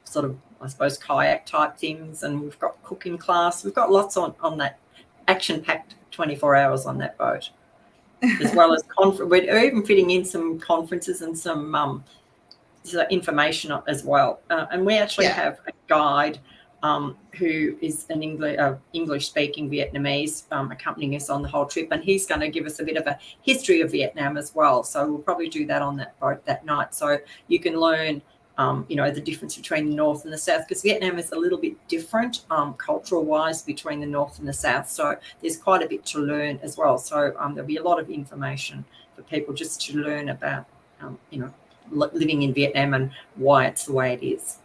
sort of, I suppose, kayak type things. And we've got cooking class. We've got lots on that action-packed 24 hours on that boat, as well as we're even fitting in some conferences and some information as well. And we actually have a guide who is an English-speaking Vietnamese accompanying us on the whole trip, and he's going to give us a bit of a history of Vietnam as well. So we'll probably do that on that boat that night, so you can learn, the difference between the North and the South, because Vietnam is a little bit different cultural-wise between the North and the South. So there's quite a bit to learn as well. So there'll be a lot of information for people just to learn about, living in Vietnam and why it's the way it is.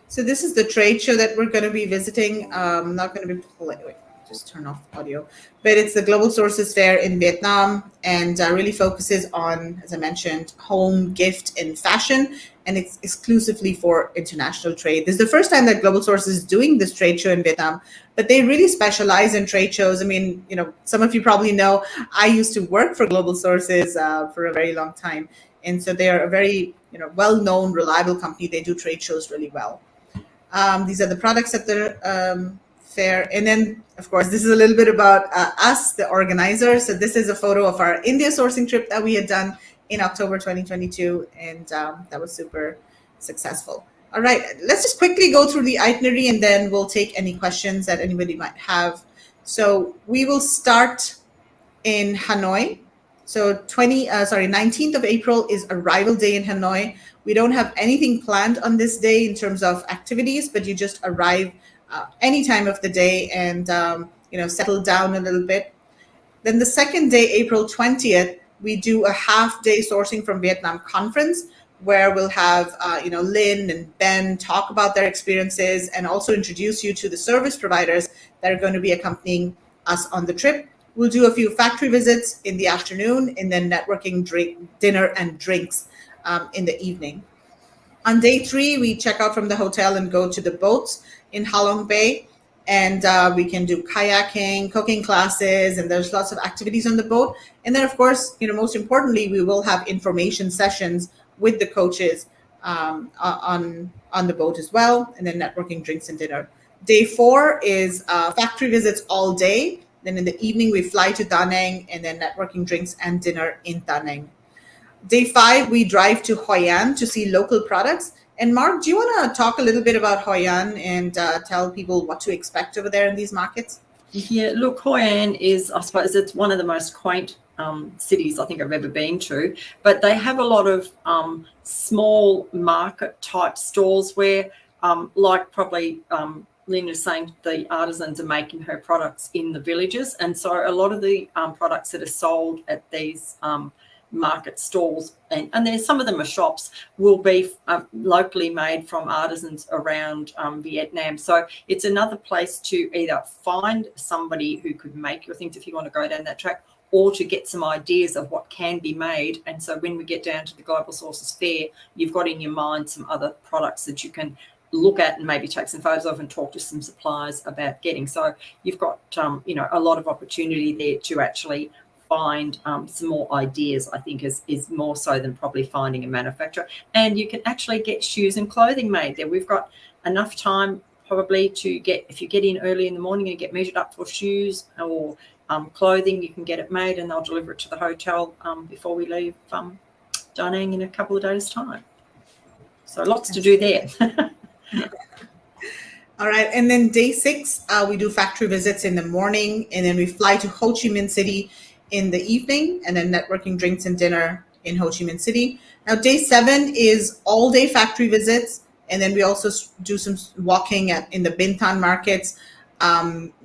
So this is the trade show that we're going to be visiting. I'm not going to be wait, just turn off audio. But it's the Global Sources Fair in Vietnam, and really focuses on, as I mentioned, home, gift, and fashion, and it's exclusively for international trade. This is the first time that Global Sources is doing this trade show in Vietnam, but they really specialize in trade shows. I mean, some of you probably know I used to work for Global Sources for a very long time, and so they are a very well-known, reliable company. They do trade shows really well. These are the products at the fair. And then, of course, this is a little bit about us, the organizers. So this is a photo of our India sourcing trip that we had done in October 2022. And that was super successful. All right, let's just quickly go through the itinerary and then we'll take any questions that anybody might have. So we will start in Hanoi. So 19th of April is arrival day in Hanoi. We don't have anything planned on this day in terms of activities, but you just arrive any time of the day and settle down a little bit. Then the second day, April 20th, we do a half-day sourcing from Vietnam conference where we'll have Linn and Ben talk about their experiences and also introduce you to the service providers that are going to be accompanying us on the trip. We'll do a few factory visits in the afternoon and then networking, dinner and drinks in the evening. On day 3, we check out from the hotel and go to the boats in Ha Long Bay, and we can do kayaking, cooking classes, and there's lots of activities on the boat. And then, of course, most importantly, we will have information sessions with the coaches on the boat as well, and then networking, drinks, and dinner. Day 4 is factory visits all day. Then in the evening, we fly to Da Nang, and then networking, drinks, and dinner in Da Nang. Day 5, we drive to Hoi An to see local products. And Mark, do you want to talk a little bit about Hoi An and tell people what to expect over there in these markets? Yeah, look, Hoi An is, I suppose, it's one of the most quaint cities I think I've ever been to. But they have a lot of small market type stores where, like probably Linn is saying, the artisans are making her products in the villages. And so a lot of the products that are sold at these market stalls, and there's some of them are shops, will be locally made from artisans around Vietnam. So it's another place to either find somebody who could make your things if you want to go down that track, or to get some ideas of what can be made. And so when we get down to the Global Sources Fair, you've got in your mind some other products that you can look at and maybe take some photos of and talk to some suppliers about getting. So you've got a lot of opportunity there to actually find some more ideas, I think, is more so than probably finding a manufacturer. And you can actually get shoes and clothing made there. We've got enough time probably to get, if you get in early in the morning and get measured up for shoes or clothing, you can get it made and they'll deliver it to the hotel before we leave Da Nang in a couple of days' time. So lots to do there. All right. And then day 6, we do factory visits in the morning, and then we fly to Ho Chi Minh City in the evening, and then networking, drinks, and dinner in Ho Chi Minh City. Now, day 7 is all day factory visits. And then we also do some walking in the Bintan markets.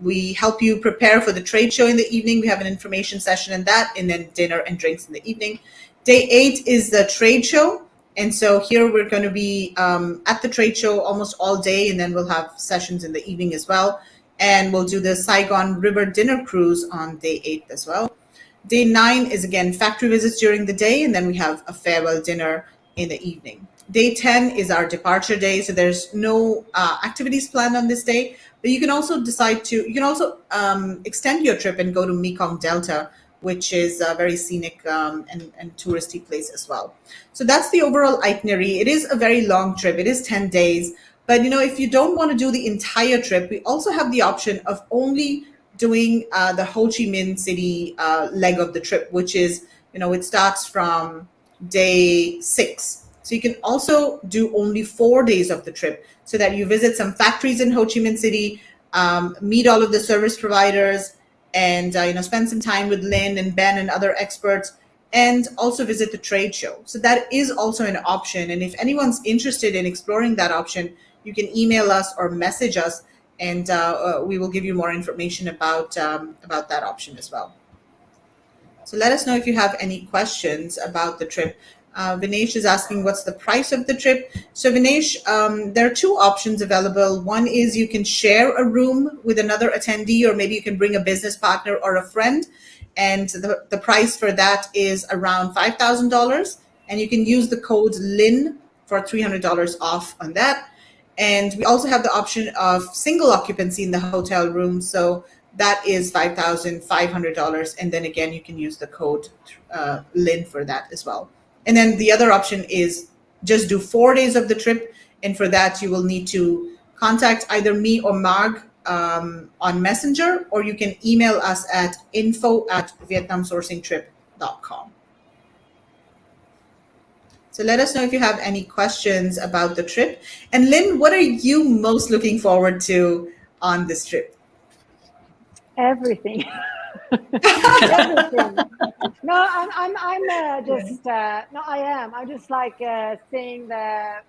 We help you prepare for the trade show in the evening. We have an information session in that, and then dinner and drinks in the evening. Day 8 is the trade show. And so here we're going to be at the trade show almost all day, and then we'll have sessions in the evening as well. And we'll do the Saigon River dinner cruise on day 8 as well. Day 9 is, again, factory visits during the day, and then we have a farewell dinner in the evening. Day 10 is our departure day, so there's no activities planned on this day, but you can also extend your trip and go to Mekong Delta, which is a very scenic and touristy place as well. So that's the overall itinerary. It is a very long trip. It is 10 days, but if you don't want to do the entire trip, we also have the option of only doing the Ho Chi Minh City leg of the trip, which is, it starts from day 6. So you can also do only 4 days of the trip, so that you visit some factories in Ho Chi Minh City, meet all of the service providers, and spend some time with Linn and Ben and other experts, and also visit the trade show. So that is also an option. And if anyone's interested in exploring that option, you can email us or message us, and we will give you more information about that option as well. So let us know if you have any questions about the trip. Vinesh is asking, what's the price of the trip? So Vinesh, there are 2 options available. One is you can share a room with another attendee, or maybe you can bring a business partner or a friend. And the price for that is around $5,000. And you can use the code LINN for $300 off on that. And we also have the option of single occupancy in the hotel room. So that is $5,500. And then again, you can use the code LINN for that as well. And then the other option is just do 4 days of the trip. And for that, you will need to contact either me or Marg on Messenger, or you can email us at info@vietnamsourcingtrip.com. So let us know if you have any questions about the trip. And Linn, what are you most looking forward to on this trip? Everything. Everything. No, I am. I just like seeing the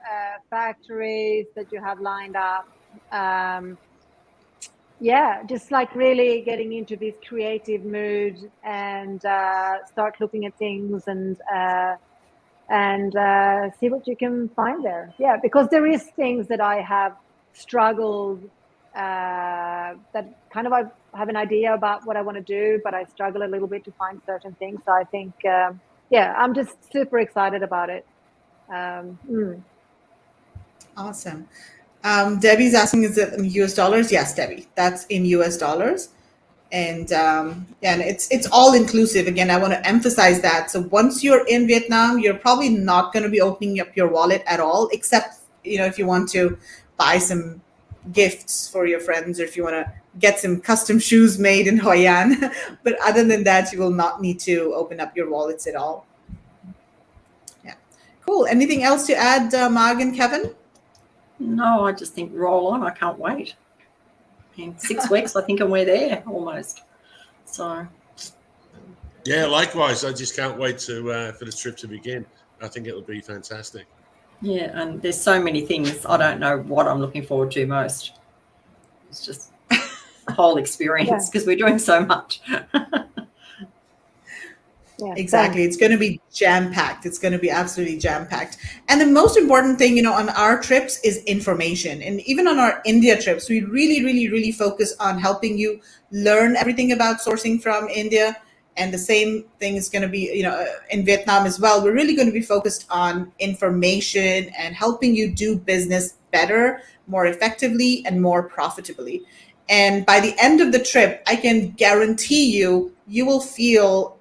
factories that you have lined up. Just like really getting into this creative mood and start looking at things and see what you can find there. Yeah, because there is things that I have struggled that kind of I have an idea about what I want to do, but I struggle a little bit to find certain things. So I think, I'm just super excited about it. Awesome. Debbie's asking, is it in US dollars? Yes, Debbie, that's in US dollars. And and it's all inclusive. Again, I want to emphasize that. So once you're in Vietnam, you're probably not going to be opening up your wallet at all, except, if you want to buy some gifts for your friends, or if you want to get some custom shoes made in Hoi An. But other than that, you will not need to open up your wallets at all. Yeah. Cool. Anything else to add, Marg and Kevin? No, I just think roll on. I can't wait. In 6 weeks, I think, and we're there almost. So. Yeah, likewise. I just can't wait for the trip to begin. I think it'll be fantastic. Yeah, and there's so many things. I don't know what I'm looking forward to most. It's just the whole experience, because we're doing so much. Yeah, exactly. It's going to be jam-packed. It's going to be absolutely jam-packed. And the most important thing, on our trips is information. And even on our India trips, we really, really, really focus on helping you learn everything about sourcing from India. And the same thing is going to be, in Vietnam as well. We're really going to be focused on information and helping you do business better, more effectively, and more profitably. And by the end of the trip, I can guarantee you will feel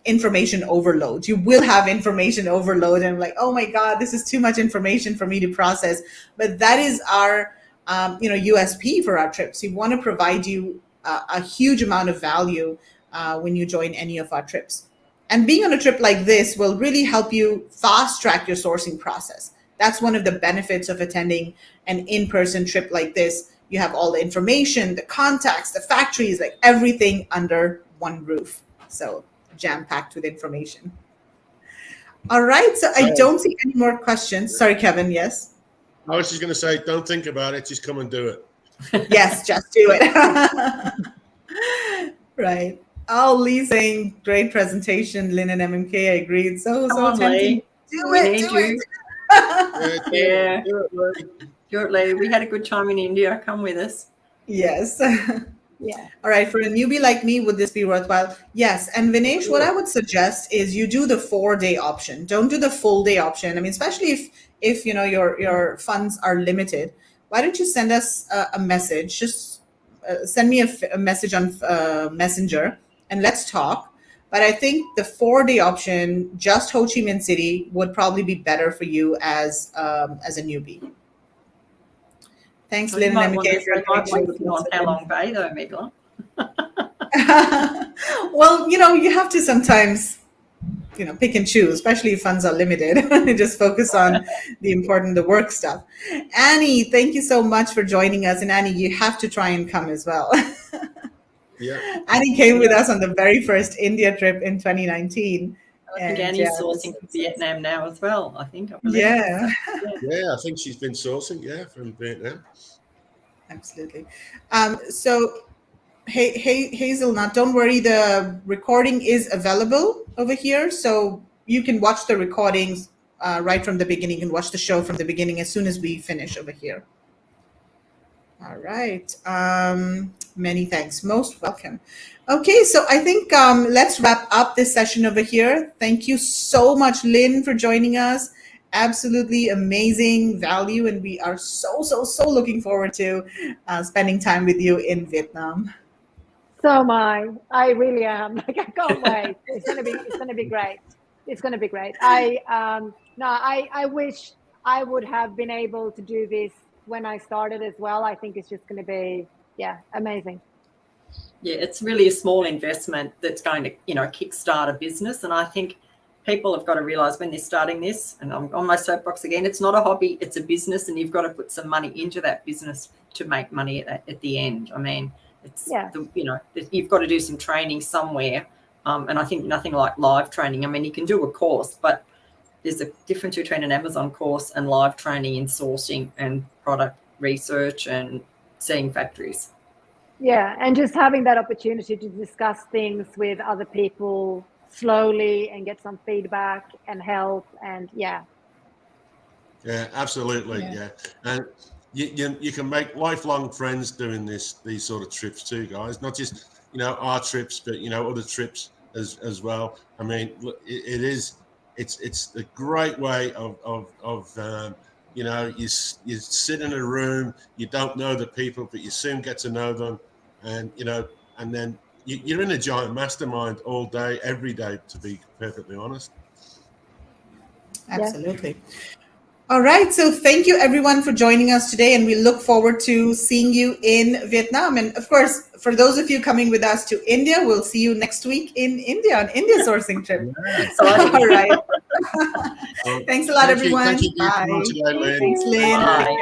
information overload. You will have information overload, and like, oh my God, this is too much information for me to process. But that is our USP for our trips. We want to provide you a huge amount of value when you join any of our trips. And being on a trip like this will really help you fast track your sourcing process. That's one of the benefits of attending an in-person trip like this. You have all the information, the contacts, the factories, like everything under one roof. So jam-packed with information. All right, so I don't see any more questions. Sorry, Kevin, yes? I was just going to say, don't think about it, just come and do it. Yes, just do it. Right. Oh, Lee saying, great presentation, Linn and MMK, I agreed. So tempting. Do it. Yeah. Do it, Lee. We had a good time in India. Come with us. Yes. Yeah. All right. For a newbie like me, would this be worthwhile? Yes. And Vinesh, what I would suggest is you do the 4-day option. Don't do the full day option. I mean, especially if your funds are limited. Why don't you send us a message? Just send me a message on Messenger and let's talk. But I think the 4-day option, just Ho Chi Minh City, would probably be better for you as a newbie. Thanks, Linn and MMK. On how long bay though, Megla? Well, you have to sometimes, pick and choose, especially if funds are limited, and just focus on the work stuff. Annie, thank you so much for joining us. And Annie, you have to try and come as well. Yeah. Annie came with us on the very first India trip in 2019. I think Annie's sourcing from Vietnam now as well, I believe. Yeah. Yeah, I think she's been sourcing, from Vietnam. Absolutely. So, Hazel, now don't worry, the recording is available over here. So you can watch the recordings right from the beginning. You can watch the show from the beginning as soon as we finish over here. All right. Many thanks. Most welcome. Okay, so I think let's wrap up this session over here. Thank you so much, Linn, for joining us. Absolutely amazing value, and we are so looking forward to spending time with you in Vietnam. So am I. I really am. Like, I can't wait. It's gonna be great. It's gonna be great. I wish I would have been able to do this when I started as well. I think it's just going to be, amazing. Yeah, it's really a small investment that's going to, kickstart a business. And I think people have got to realize when they're starting this, and I'm on my soapbox again, it's not a hobby, it's a business, and you've got to put some money into that business to make money at the end. I mean, you've got to do some training somewhere. And I think nothing like live training. I mean, you can do a course, but there's a difference between an Amazon course and live training in sourcing and product research and seeing factories. Yeah, and just having that opportunity to discuss things with other people slowly and get some feedback and help, and Yeah, absolutely. Yeah. And you can make lifelong friends doing these sort of trips too, guys. Not just our trips, but other trips as well. I mean, it's a great way of you sit in a room, you don't know the people, but you soon get to know them, and and then you're in a giant mastermind all day, every day, to be perfectly honest. Absolutely. All right. So thank you everyone for joining us today, and we look forward to seeing you in Vietnam. And of course, for those of you coming with us to India, we'll see you next week in India on India sourcing trip. All right. Thanks a lot, everyone. Thank you. Bye. Today, Linn. Thanks, Linn. Bye.